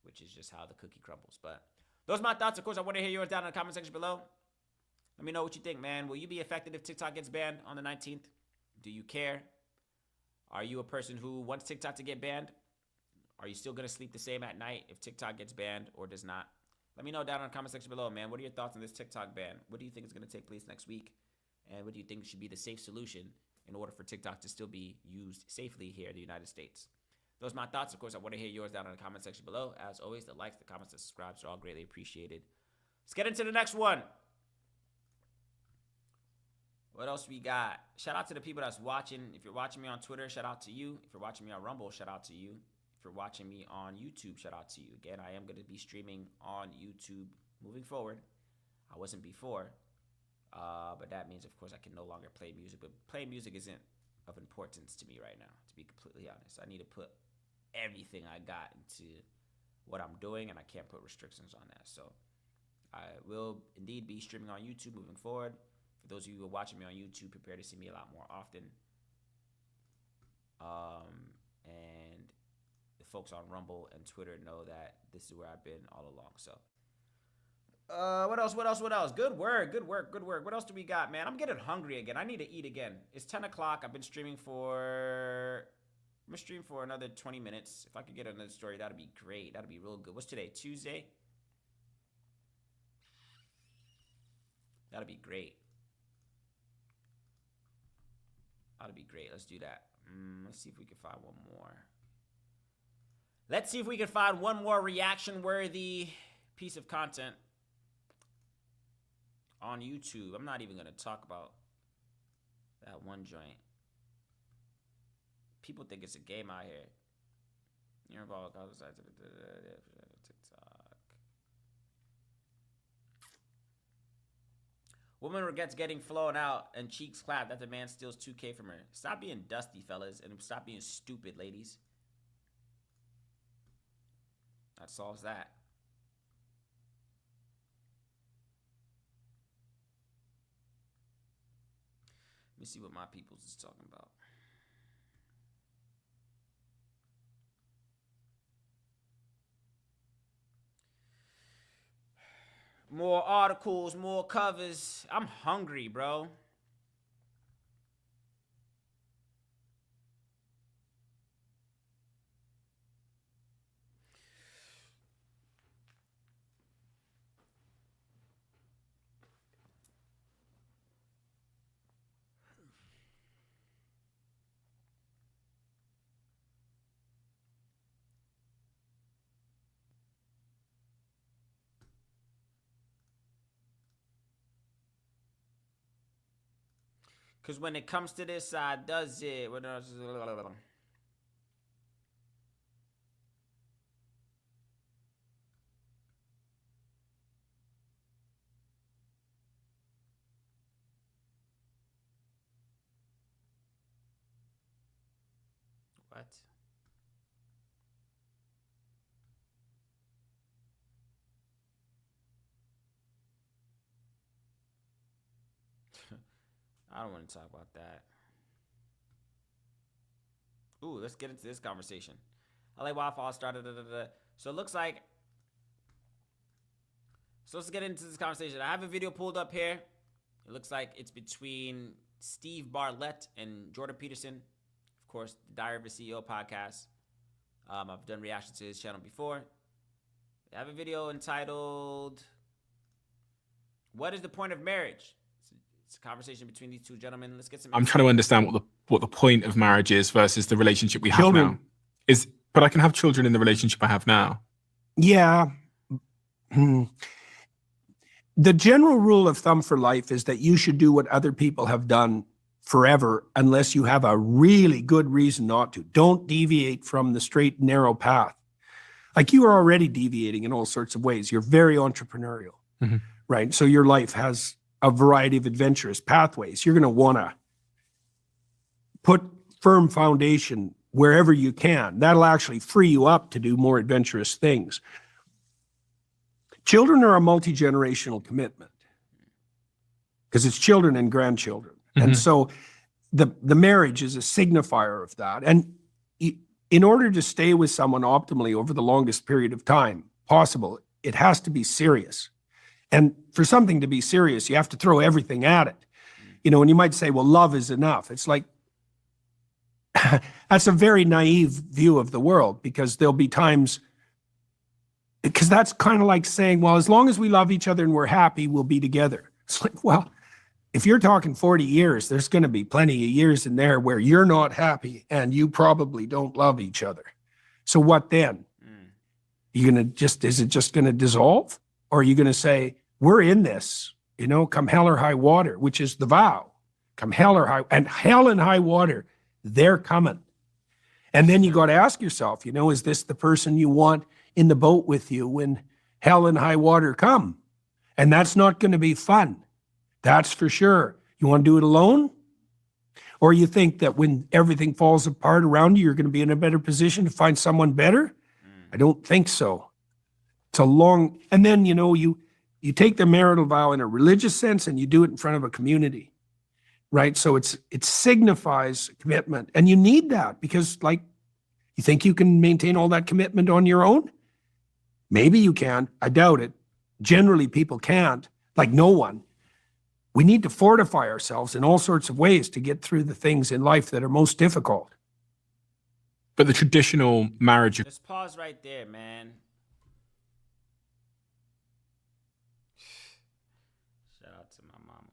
which is just how the cookie crumbles. But those are my thoughts. Of course, I want to hear yours down in the comment section below. Let me know what you think, man. Will you be affected if TikTok gets banned on the 19th? Do you care? Are you a person who wants TikTok to get banned? Are you still going to sleep the same at night if TikTok gets banned or does not? Let me know down in the comment section below, man. What are your thoughts on this TikTok ban? What do you think is going to take place next week? And what do you think should be the safe solution in order for TikTok to still be used safely here in the United States? Those are my thoughts. Of course, I want to hear yours down in the comment section below. As always, the likes, the comments, the subscribes are all greatly appreciated. Let's get into the next one. What else we got? Shout out to the people that's watching. If you're watching me on Twitter, shout out to you. If you're watching me on Rumble, shout out to you. If you're watching me on YouTube, shout out to you. Again, I am going to be streaming on YouTube moving forward. I wasn't before. But that means, of course, I can no longer play music. But playing music isn't of importance to me right now, to be completely honest. I need to put everything I got into what I'm doing, and I can't put restrictions on that. So I will indeed be streaming on YouTube moving forward. For those of you who are watching me on YouTube, prepare to see me a lot more often. And the folks on Rumble and Twitter know that this is where I've been all along. So what else? Good work. What else do we got, man? I'm getting hungry again. I need to eat again. It's 10 o'clock. I've been streaming for... I'm going to stream for another 20 minutes. If I could get another story, that'd be great. That'd be real good. What's today? Tuesday? That'd be great. That'd be great. Let's do that. Let's see if we can find one more. Let's see if we can find one more reaction-worthy piece of content on YouTube. I'm not even going to talk about that one joint. People think it's a game out here. You're involved with other sides of TikTok. Woman regrets getting flown out and cheeks clapped after man steals $2K from her. Stop being dusty, fellas, and stop being stupid, ladies. That solves that. Let me see what my peoples is talking about. More articles, more covers. I'm hungry, bro. Because when it comes to this side, does it? What? I don't want to talk about that. Ooh, let's get into this conversation. LA Wildfall started. So it looks like. So let's get into this conversation. I have a video pulled up here. It looks like it's between Steve Bartlett and Jordan Peterson. Of course, the Diary of a CEO podcast. I've done reactions to his channel before. I have a video entitled, "What is the point of marriage?" It's a conversation between these two gentlemen. Let's get some. I'm trying to understand what the point of marriage is versus the relationship we have now. But I can have children in the relationship I have now. Yeah. The general rule of thumb for life is that you should do what other people have done forever unless you have a really good reason not to. Don't deviate from the straight and narrow path. Like, you are already deviating in all sorts of ways. You're very entrepreneurial, right? So your life has a variety of adventurous pathways. You're going to want to put firm foundation wherever you can. That'll actually free you up to do more adventurous things. Children are a multi-generational commitment because it's children and grandchildren. And so the marriage is a signifier of that. And in order to stay with someone optimally over the longest period of time possible, it has to be serious. And for something to be serious, you have to throw everything at it. You know, and you might say, well, love is enough. It's like, that's a very naive view of the world, because there'll be times, because that's kind of like saying, well, as long as we love each other and we're happy, we'll be together. It's like, well, if you're talking 40 years, there's going to be plenty of years in there where you're not happy and you probably don't love each other. So what then? You going to just, is it just going to dissolve? Or are you going to say, we're in this, you know, come hell or high water, which is the vow. Come hell or high, and hell and high water, they're coming. And then you got to ask yourself, you know, is this the person you want in the boat with you when hell and high water come? And that's not going to be fun. That's for sure. You want to do it alone? Or you think that when everything falls apart around you, you're going to be in a better position to find someone better? I don't think so. It's a long, and then, you know, you take the marital vow in a religious sense and you do it in front of a community, right? So it signifies commitment, and you need that, because, like, you think you can maintain all that commitment on your own? Maybe you can. I doubt it. Generally, people can't, like no one. We need to fortify ourselves in all sorts of ways to get through the things in life that are most difficult. But the traditional marriage. Let's pause right there, man. Shout out to my mama.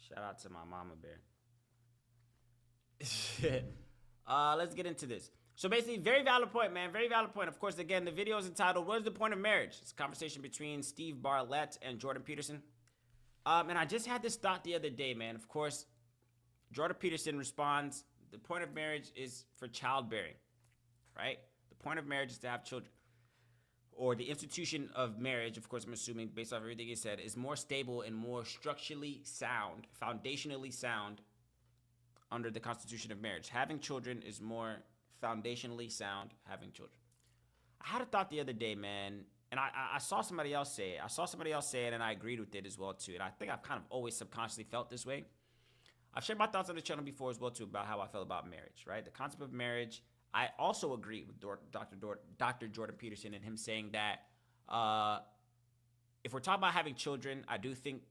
Shout out to my mama bear. Let's get into this. So basically, very valid point, man. Very valid point. Of course, again, the video is entitled, "What is the point of marriage?" It's a conversation between Steve Bartlett and Jordan Peterson. And I just had this thought the other day, man. Of course, Jordan Peterson responds, the point of marriage is for childbearing, right? The point of marriage is to have children. Or the institution of marriage, of course, I'm assuming, based off everything he said, is more stable and more structurally sound, foundationally sound under the constitution of marriage. Having children is more foundationally sound, having children. I had a thought the other day, man, and I saw somebody else say it. I saw somebody else say it, and I agreed with it as well, too. And I think I've kind of always subconsciously felt this way. I've shared my thoughts on the channel before as well, too, about how I feel about marriage, right? The concept of marriage. I also agree with Dr. Jordan Peterson and him saying that if we're talking about having children, I do think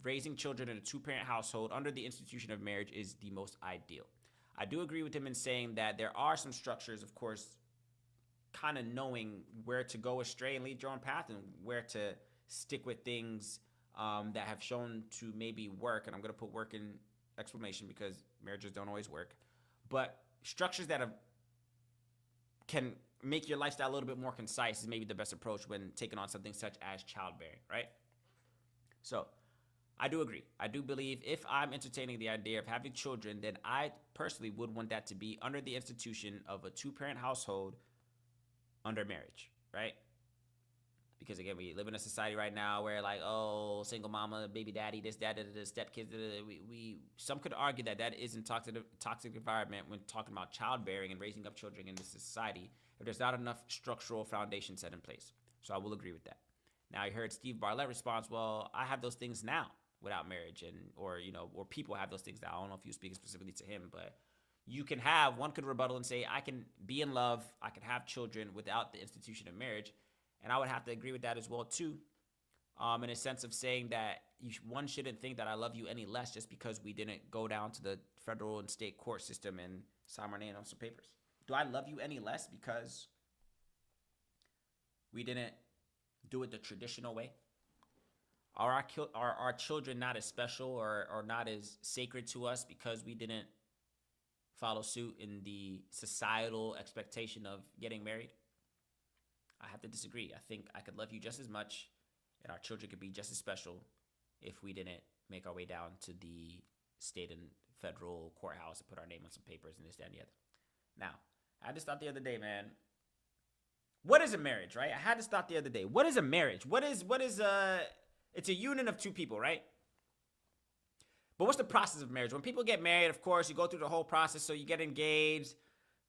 raising children in a two-parent household under the institution of marriage is the most ideal. I do agree with him in saying that there are some structures, of course, kind of knowing where to go astray and lead your own path, and where to stick with things that have shown to maybe work. And I'm going to put work in exclamation because marriages don't always work, but structures that can make your lifestyle a little bit more concise is maybe the best approach when taking on something such as childbearing, right? So I do agree. I do believe if I'm entertaining the idea of having children, then I personally would want that to be under the institution of a two-parent household under marriage, right? Because again, we live in a society right now where like, oh, single mama, baby daddy, this, that, the stepkids. We some could argue that that isn't toxic environment when talking about childbearing and raising up children in this society if there's not enough structural foundation set in place. So I will agree with that. Now I heard Steve Bartlett response, well, I have those things now without marriage, or people have those things now. I don't know if you speak specifically to him, but one could rebuttal and say, I can be in love, I can have children without the institution of marriage. And I would have to agree with that as well too, in a sense of saying that one shouldn't think that I love you any less just because we didn't go down to the federal and state court system and sign our name on some papers. Do I love you any less because we didn't do it the traditional way? Are our children not as special or not as sacred to us because we didn't follow suit in the societal expectation of getting married? I have to disagree. I think I could love you just as much and our children could be just as special if we didn't make our way down to the state and federal courthouse and put our name on some papers and this, that, and the other. Now, I had to stop the other day, man. What is a marriage, right? I had to stop the other day. What is a marriage? It's a union of two people, right? But what's the process of marriage? When people get married, of course, you go through the whole process. So you get engaged.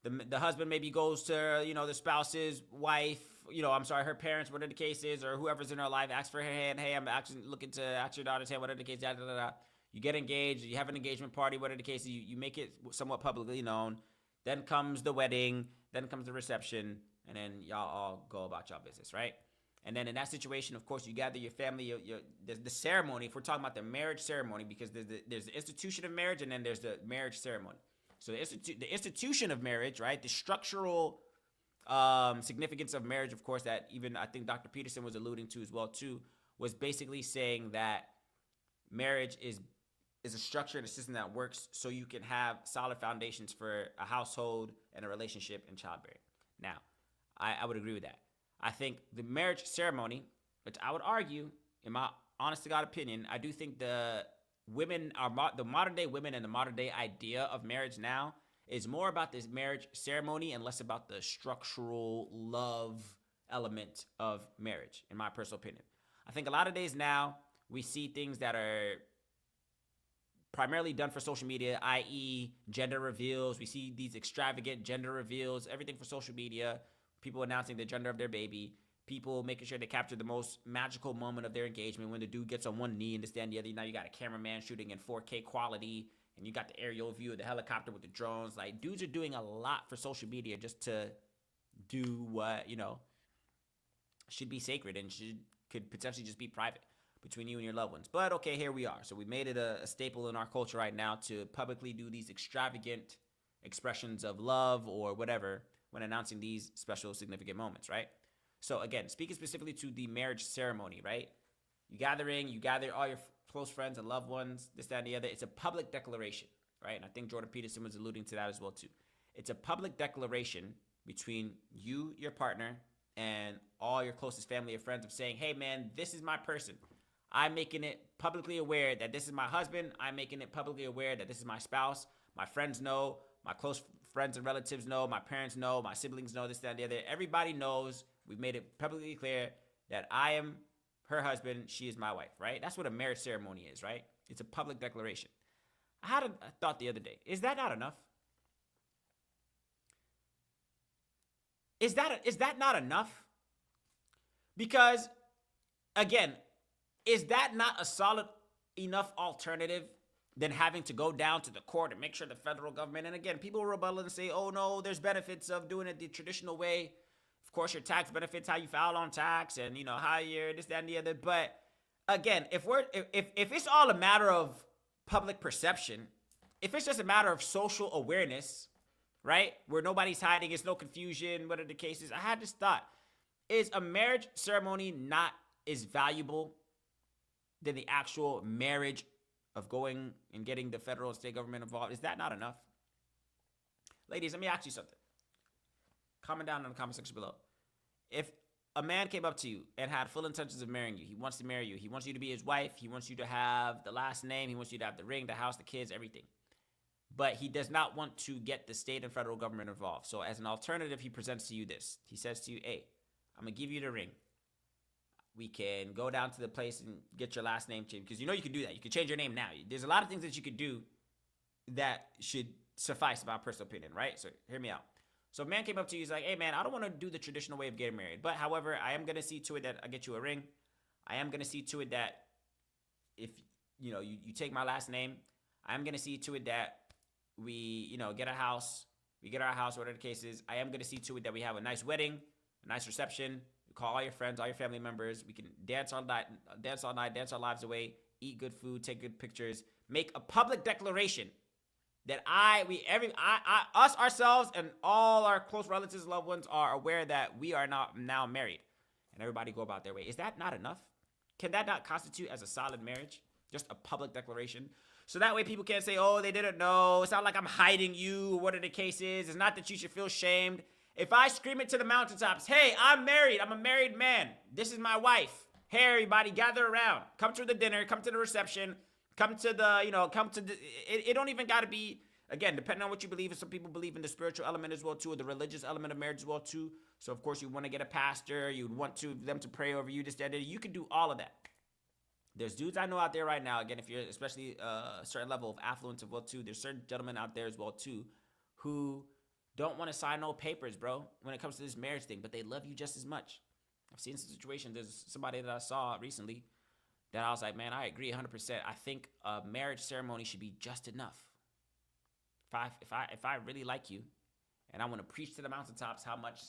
The husband maybe goes to, the spouse's wife, her parents, whatever the case is, or whoever's in her life, asks for her hand. Hey, I'm actually looking to ask your daughter's hand, whatever the case, da, da, da, da. You get engaged, you have an engagement party, whatever the case, you make it somewhat publicly known. Then comes the wedding, then comes the reception, and then y'all all go about y'all business, right? And then in that situation, of course, you gather your family, the ceremony, if we're talking about the marriage ceremony, because there's the institution of marriage and then there's the marriage ceremony. So the institution of marriage, right, the structural significance of marriage, of course, that even I think Dr. Peterson was alluding to as well, too, was basically saying that marriage is a structure and a system that works so you can have solid foundations for a household and a relationship and childbearing. Now, I would agree with that. I think the marriage ceremony, which I would argue, in my honest to God opinion, I do think the modern day women and the modern day idea of marriage now is more about this marriage ceremony and less about the structural love element of marriage, in my personal opinion. I think a lot of days now we see things that are primarily done for social media, i.e. gender reveals. We see these extravagant gender reveals, everything for social media, people announcing the gender of their baby, people making sure they capture the most magical moment of their engagement when the dude gets on one knee and this, that, and the other. Now you got a cameraman shooting in 4K quality, and you got the aerial view of the helicopter with the drones. Like, dudes are doing a lot for social media just to do what, should be sacred and could potentially just be private between you and your loved ones. But okay, here we are. So we made it a staple in our culture right now to publicly do these extravagant expressions of love or whatever when announcing these special significant moments, right? So again, speaking specifically to the marriage ceremony, right? You gather all your close friends and loved ones, this, that, and the other. It's a public declaration, right? And I think Jordan Peterson was alluding to that as well too. It's a public declaration between you, your partner, and all your closest family or friends of saying, hey man, this is my person. I'm making it publicly aware that this is my husband. I'm making it publicly aware that this is my spouse. My friends know, my close friends and relatives know, my parents know, my siblings know, this, that, and the other. Everybody knows. We've made it publicly clear that I am her husband, she is my wife, right? That's what a marriage ceremony is, right? It's a public declaration. I had a thought the other day. Is that not enough? Is that not enough? Because, again, is that not a solid enough alternative than having to go down to the court and make sure the federal government, and again, people rebuttal and say, oh no, there's benefits of doing it the traditional way. Of course, your tax benefits, how you file on tax, and how you're this, that, and the other. But again, if it's all a matter of public perception, if it's just a matter of social awareness, right? Where nobody's hiding, it's no confusion, what are the cases? I had this thought. Is a marriage ceremony not as valuable than the actual marriage of going and getting the federal and state government involved? Is that not enough? Ladies, let me ask you something. Comment down in the comment section below. If a man came up to you and had full intentions of marrying you, he wants to marry you, he wants you to be his wife, he wants you to have the last name, he wants you to have the ring, the house, the kids, everything. But he does not want to get the state and federal government involved. So as an alternative, he presents to you this. He says to you, hey, I'm going to give you the ring. We can go down to the place and get your last name changed. Because you know you can do that. You can change your name now. There's a lot of things that you could do that should suffice, in my personal opinion, right? So hear me out. So a man came up to you, he's like, hey man, I don't want to do the traditional way of getting married. But however, I am going to see to it that I get you a ring. I am going to see to it that if, you know, you take my last name, I'm going to see to it that we, you know, get a house. We get our house, whatever the case is. I am going to see to it that we have a nice wedding, a nice reception. We call all your friends, all your family members. We can dance all night, dance our lives away, eat good food, take good pictures, make a public declaration that us, ourselves, and all our close relatives, loved ones are aware that we are now married, and everybody go about their way. Is that not enough? Can that not constitute as a solid marriage? Just a public declaration? So that way people can't say, oh, they didn't know. It's not like I'm hiding you, whatever the case is. It's not that you should feel shamed. If I scream it to the mountaintops, hey, I'm married. I'm a married man. This is my wife. Hey, everybody, gather around. Come to the dinner. Come to the reception. Come to the, it don't even got to be, again, depending on what you believe. Some people believe in the spiritual element as well, too, or the religious element of marriage as well, too. So, of course, you want to get a pastor. You'd want them to pray over you, this, that, that. You can do all of that. There's dudes I know out there right now, again, if you're especially a certain level of affluence as well, too. There's certain gentlemen out there as well, too, who don't want to sign no papers, bro, when it comes to this marriage thing, but they love you just as much. I've seen some situations. There's somebody that I saw recently that I was like, man, I agree 100%. I think a marriage ceremony should be just enough. If I really like you and I want to preach to the mountaintops how much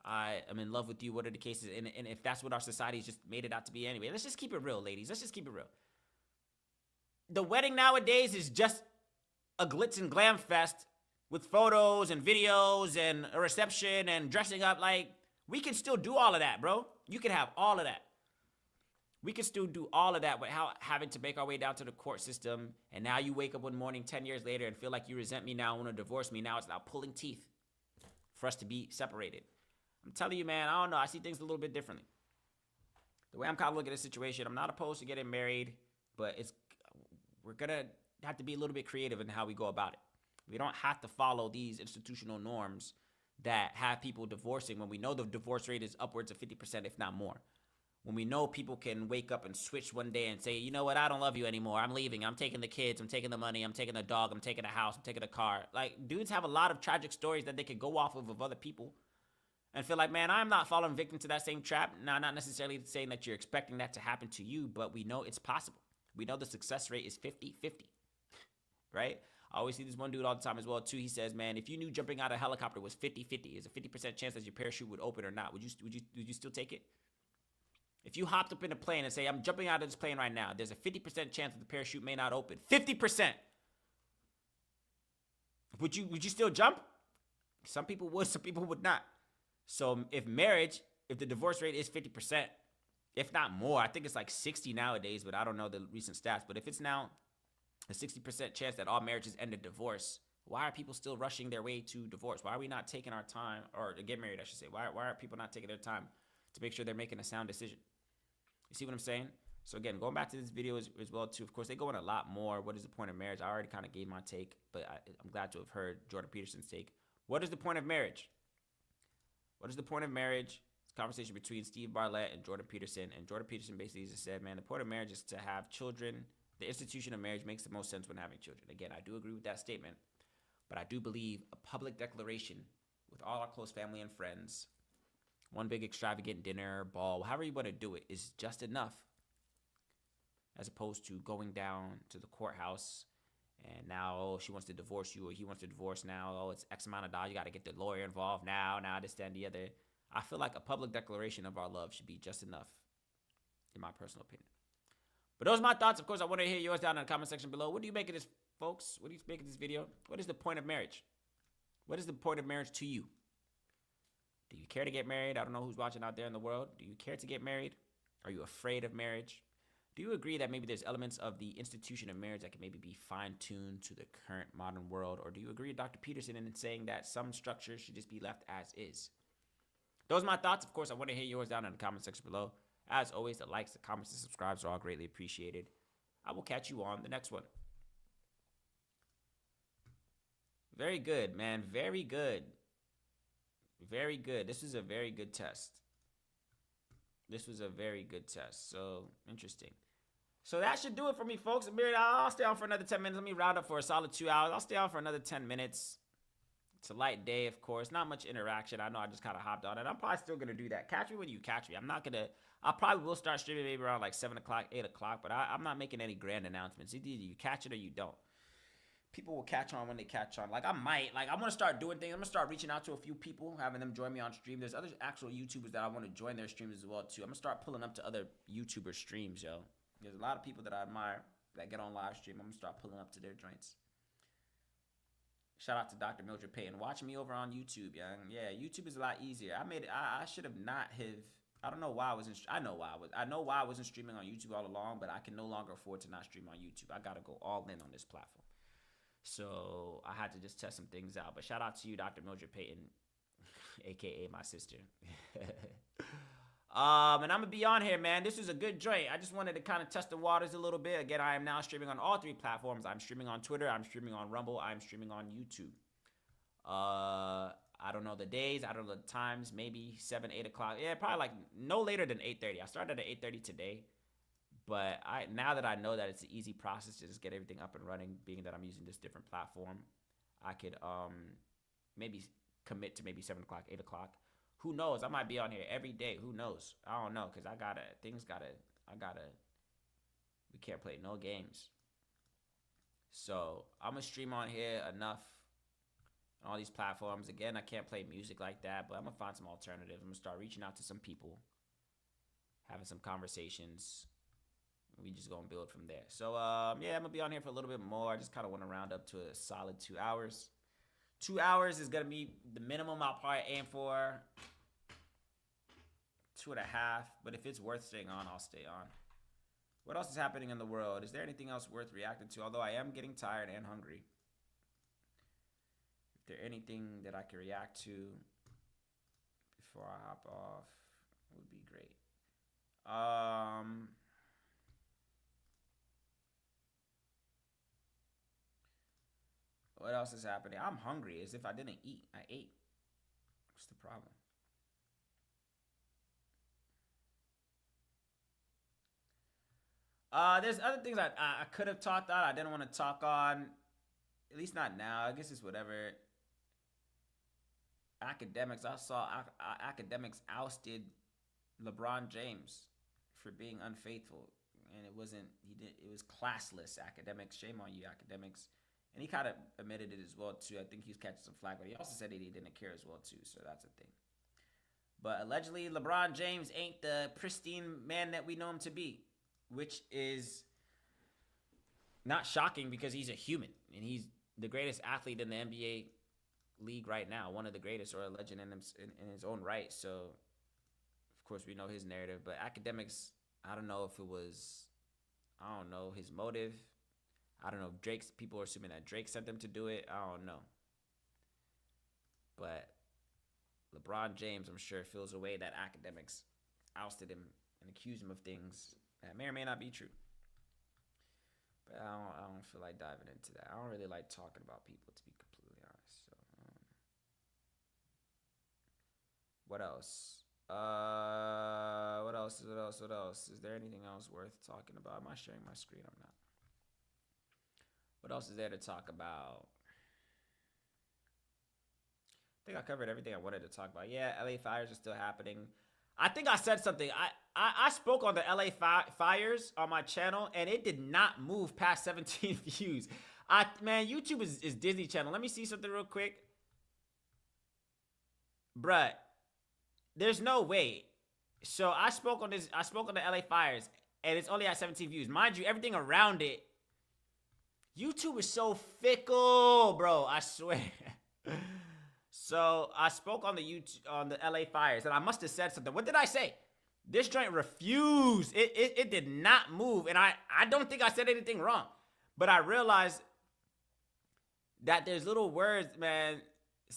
I am in love with you, what are the cases, and if that's what our society's just made it out to be anyway. Let's just keep it real, ladies. Let's just keep it real. The wedding nowadays is just a glitz and glam fest with photos and videos and a reception and dressing up. Like, we can still do all of that, bro. You can have all of that. We can still do all of that without having to make our way down to the court system. And now you wake up one morning 10 years later and feel like you resent me now, want to divorce me. Now it's now pulling teeth for us to be separated. I'm telling you, man, I don't know. I see things a little bit differently. The way I'm kind of looking at the situation, I'm not opposed to getting married, but we're going to have to be a little bit creative in how we go about it. We don't have to follow these institutional norms that have people divorcing when we know the divorce rate is upwards of 50%, if not more. When we know people can wake up and switch one day and say, you know what, I don't love you anymore. I'm leaving. I'm taking the kids. I'm taking the money. I'm taking the dog. I'm taking the house. I'm taking the car. Like, dudes have a lot of tragic stories that they could go off of other people and feel like, man, I'm not falling victim to that same trap. Now, not necessarily saying that you're expecting that to happen to you, but we know it's possible. We know the success rate is 50-50, right? I always see this one dude all the time as well, too. He says, man, if you knew jumping out of a helicopter was 50-50, is a 50% chance that your parachute would open or not, would you still take it? If you hopped up in a plane and say, I'm jumping out of this plane right now, there's a 50% chance that the parachute may not open. 50%. Would you still jump? Some people would, some people would not. So if the divorce rate is 50%, if not more, I think it's like 60 nowadays, but I don't know the recent stats. But if it's now a 60% chance that all marriages end in divorce, why are people still rushing their way to divorce? Why are we not taking our time, or to get married, I should say? Why are people not taking their time to make sure they're making a sound decision? You see what I'm saying? So again, going back to this video as well too, of course, they go in a lot more. What is the point of marriage? I already kind of gave my take, but I'm glad to have heard Jordan Peterson's take. What is the point of marriage? What is the point of marriage? It's a conversation between Steve Bartlett and Jordan Peterson. And Jordan Peterson basically just said, man, the point of marriage is to have children. The institution of marriage makes the most sense when having children. Again, I do agree with that statement, but I do believe a public declaration with all our close family and friends, one big extravagant dinner, ball, however you want to do it, is just enough, as opposed to going down to the courthouse and now, oh, she wants to divorce you or he wants to divorce now. Oh, it's X amount of dollars. You got to get the lawyer involved now, this, that, and the other. I feel like a public declaration of our love should be just enough, in my personal opinion. But those are my thoughts. Of course, I want to hear yours down in the comment section below. What do you make of this, folks? What do you make of this video? What is the point of marriage? What is the point of marriage to you? Do you care to get married? I don't know who's watching out there in the world. Do you care to get married? Are you afraid of marriage? Do you agree that maybe there's elements of the institution of marriage that can maybe be fine-tuned to the current modern world? Or do you agree with Dr. Peterson in saying that some structures should just be left as is? Those are my thoughts. Of course, I want to hear yours down in the comment section below. As always, the likes, the comments, the subscribes are all greatly appreciated. I will catch you on the next one. Very good, man. Very good. Very good. This was a very good test. This was a very good test. So, interesting. So that should do it for me, folks. I'll stay on for another 10 minutes. Let me round up for a solid 2 hours. I'll stay on for another 10 minutes. It's a light day, of course. Not much interaction. I know I just kind of hopped on it. I'm probably still going to do that. Catch me when you catch me. I'm not going to... I probably will start streaming maybe around like 7 o'clock, 8 o'clock. But I'm not making any grand announcements. Either you catch it or you don't. People will catch on when they catch on. Like, I might. Like, I'm going to start doing things. I'm going to start reaching out to a few people, having them join me on stream. There's other actual YouTubers that I want to join their streams as well, too. I'm going to start pulling up to other YouTuber streams, yo. There's a lot of people that I admire that get on live stream. I'm going to start pulling up to their joints. Shout out to Dr. Mildred Payton. Watch me over on YouTube, young. Yeah, YouTube is a lot easier. I should have not have. I don't know why I wasn't. I know why I wasn't streaming on YouTube all along, but I can no longer afford to not stream on YouTube. I gotta go all in on this platform. So I had to just test some things out. But shout out to you, Dr. Mildred Payton, aka my sister. And I'm gonna be on here, man. This is a good joint. I just wanted to kind of test the waters a little bit. Again, I am now streaming on all 3 platforms. I'm streaming on Twitter, I'm streaming on Rumble, I'm streaming on YouTube. I don't know the days, I don't know the times, maybe 7, 8 o'clock. Yeah, probably like no later than 8:30. I started at 8:30 today. But now that I know that it's an easy process to just get everything up and running, being that I'm using this different platform, I could maybe commit to maybe 7 o'clock, 8 o'clock. Who knows? I might be on here every day. Who knows? I don't know, because we can't play no games. So I'm going to stream on here enough on all these platforms. Again, I can't play music like that, but I'm going to find some alternatives. I'm going to start reaching out to some people, having some conversations. We just going to build from there. So, yeah, I'm going to be on here for a little bit more. I just kind of want to round up to a solid 2 hours. 2 hours is going to be the minimum I'll probably aim for. 2.5. But if it's worth staying on, I'll stay on. What else is happening in the world? Is there anything else worth reacting to? Although I am getting tired and hungry. If there's anything that I can react to before I hop off, it would be great. What else is happening? I'm hungry as if I didn't eat. I ate. What's the problem? There's other things I could have talked on. I didn't want to talk on. At least not now. I guess it's whatever. Academics. I saw academics ousted LeBron James for being unfaithful. And it wasn't, it was classless. Academics. Shame on you, academics. And he kind of admitted it as well, too. I think he was catching some flack, but he also said that he didn't care as well, too. So that's a thing. But allegedly, LeBron James ain't the pristine man that we know him to be, which is not shocking because he's a human. And he's the greatest athlete in the NBA league right now, one of the greatest, or a legend in his own right. So, of course, we know his narrative. But academics, I don't know if it was, I don't know, his motive. I don't know if people are assuming that Drake sent them to do it. I don't know. But LeBron James, I'm sure, feels a way that academics ousted him and accused him of things that may or may not be true. But I don't feel like diving into that. I don't really like talking about people, to be completely honest. So, what else? What else? Is there anything else worth talking about? Am I sharing my screen? I'm not. What else is there to talk about? I think I covered everything I wanted to talk about. Yeah, LA fires are still happening. I think I said something. I spoke on the LA fires on my channel, and it did not move past 17 views. Man, YouTube is Disney Channel. Let me see something real quick. Bruh, there's no way. So I spoke on the LA fires, and it's only at 17 views. Mind you, everything around it, YouTube is so fickle, bro. I swear. So I spoke on the YouTube, on the LA fires, and I must have said something. What did I say? This joint refused. It did not move, and I don't think I said anything wrong, but I realized that there's little words, man.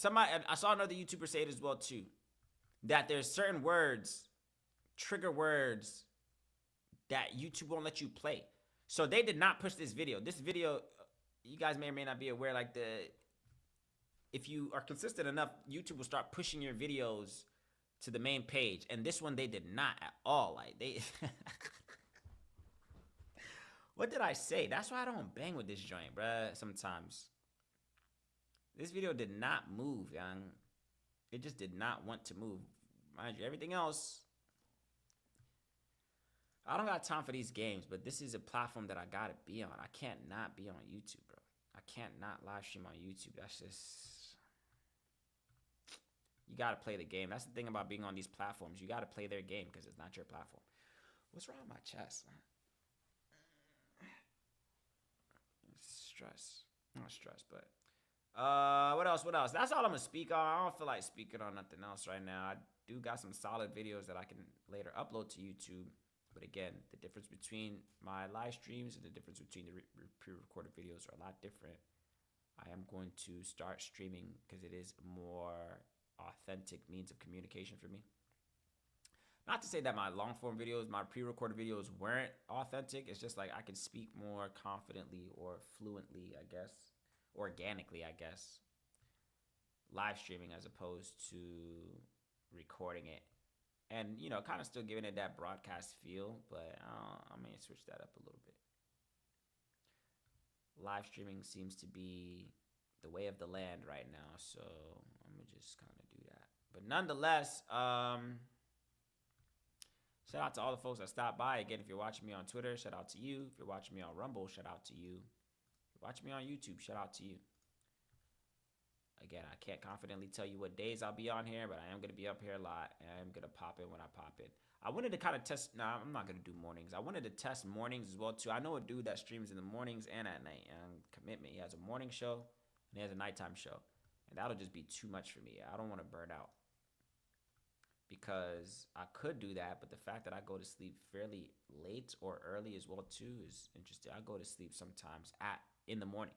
I saw another YouTuber say it as well too, that there's certain words, trigger words, that YouTube won't let you play. So they did not push this video. This video, you guys may or may not be aware, like if you are consistent enough, YouTube will start pushing your videos to the main page. And this one, they did not at all. Like they, what did I say? That's why I don't bang with this joint, bruh, sometimes. This video did not move, young. It just did not want to move. Mind you, everything else, I don't got time for these games, but this is a platform that I gotta be on. I can't not be on YouTube, bro. I can't not live stream on YouTube. That's just, you gotta play the game. That's the thing about being on these platforms. You gotta play their game because it's not your platform. What's wrong with my chest, man? Stress. Not stress, but what else? That's all I'm gonna speak on. I don't feel like speaking on nothing else right now. I do got some solid videos that I can later upload to YouTube. But again, the difference between my live streams and the difference between the pre-recorded videos are a lot different. I am going to start streaming because it is more authentic means of communication for me. Not to say that my long form videos, my pre-recorded videos weren't authentic. It's just like I can speak more confidently or fluently, I guess. Organically, I guess. Live streaming as opposed to recording it. And, you know, kind of still giving it that broadcast feel, but I may switch that up a little bit. Live streaming seems to be the way of the land right now, so I'm going to just kind of do that. But nonetheless, shout out to all the folks that stopped by. Again, if you're watching me on Twitter, shout out to you. If you're watching me on Rumble, shout out to you. If you're watching me on YouTube, shout out to you. Again, I can't confidently tell you what days I'll be on here, but I am going to be up here a lot, and I am going to pop in when I pop in. I wanted to kind of test, I'm not going to do mornings. I wanted to test mornings as well, too. I know a dude that streams in the mornings and at night, and Commitment. He has a morning show, and he has a nighttime show, and that'll just be too much for me. I don't want to burn out because I could do that, but the fact that I go to sleep fairly late or early as well, too, is interesting. I go to sleep sometimes in the morning.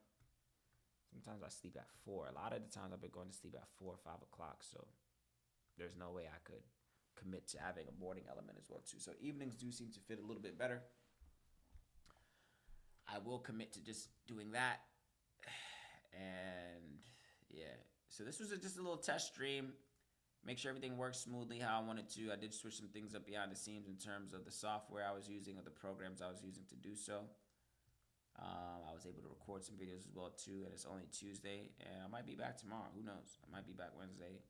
Sometimes I sleep at 4. A lot of the times I've been going to sleep at 4 or 5 o'clock. So there's no way I could commit to having a morning element as well too. So evenings do seem to fit a little bit better. I will commit to just doing that. And yeah, so this was just a little test stream. Make sure everything works smoothly how I wanted to. I did switch some things up behind the scenes in terms of the software I was using or the programs I was using to do so. I was able to record some videos as well too, and it's only Tuesday, and I might be back tomorrow. Who knows? I might be back Wednesday.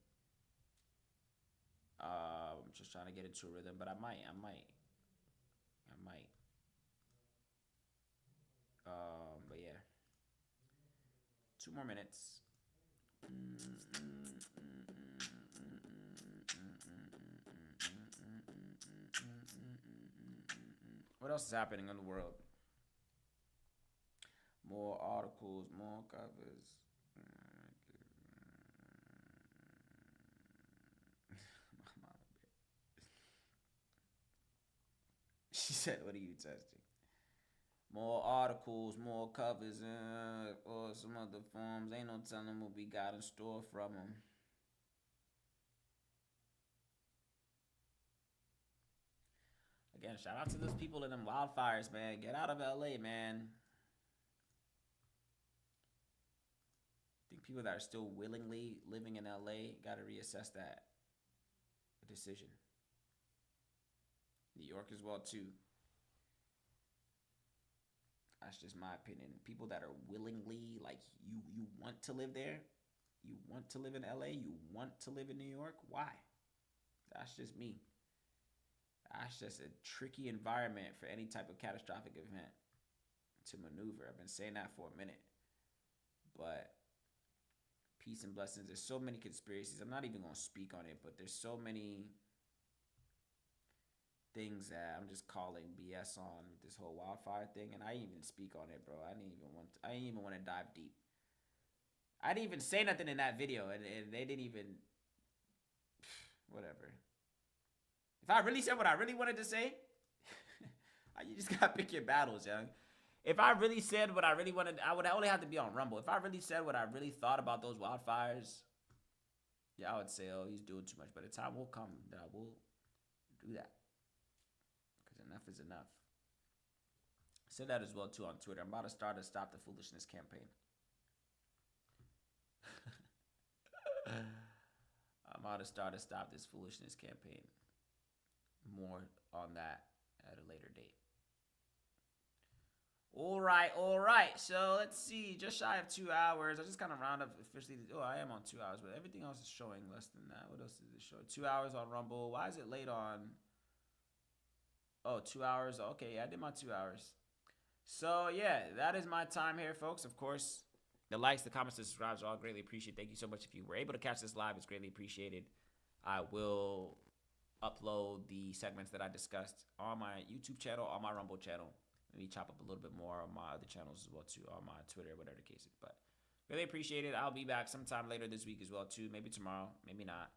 I'm just trying to get into a rhythm, but I might. But yeah, 2 more minutes. What else is happening in the world? More articles, more covers. She said, what are you testing? More articles, more covers, or some other forms. Ain't no telling what we got in store from them. Again, shout out to those people in them wildfires, man. Get out of LA, man. I think people that are still willingly living in LA got to reassess that decision. New York as well too. That's just my opinion. People that are willingly, like, you want to live there, you want to live in LA, you want to live in New York. Why? That's just me. That's just a tricky environment for any type of catastrophic event to maneuver. I've been saying that for a minute, but peace and blessings. There's so many conspiracies. I'm not even going to speak on it, but there's so many things that I'm just calling BS on with this whole wildfire thing, and I didn't even speak on it, bro. I didn't even want to dive deep. I didn't even say nothing in that video, and they didn't even. Whatever. If I really said what I really wanted to say, you just gotta pick your battles, young. If I really said what I really wanted, I would only have to be on Rumble. If I really said what I really thought about those wildfires, yeah, I would say, oh, he's doing too much. But the time will come that I will do that. Because enough is enough. I said that as well, too, on Twitter. I'm about to start a Stop the Foolishness campaign. I'm about to start a Stop This Foolishness campaign. More on that at a later date. All right. So let's see. Just shy of 2 hours. I just kind of round up officially. Oh, I am on 2 hours, but everything else is showing less than that. What else is it show? 2 hours on Rumble. Why is it late on? Oh, 2 hours. Okay, yeah, I did my 2 hours. So yeah, that is my time here, folks. Of course, the likes, the comments, the subscribes are all greatly appreciated. Thank you so much. If you were able to catch this live, it's greatly appreciated. I will upload the segments that I discussed on my YouTube channel, on my Rumble channel. Maybe chop up a little bit more on my other channels as well too, on my Twitter, whatever the case is. But really appreciate it. I'll be back sometime later this week as well too. Maybe tomorrow, maybe not.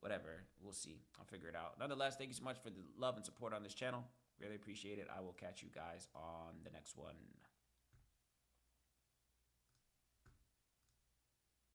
Whatever, we'll see. I'll figure it out. Nonetheless, thank you so much for the love and support on this channel. Really appreciate it. I will catch you guys on the next one.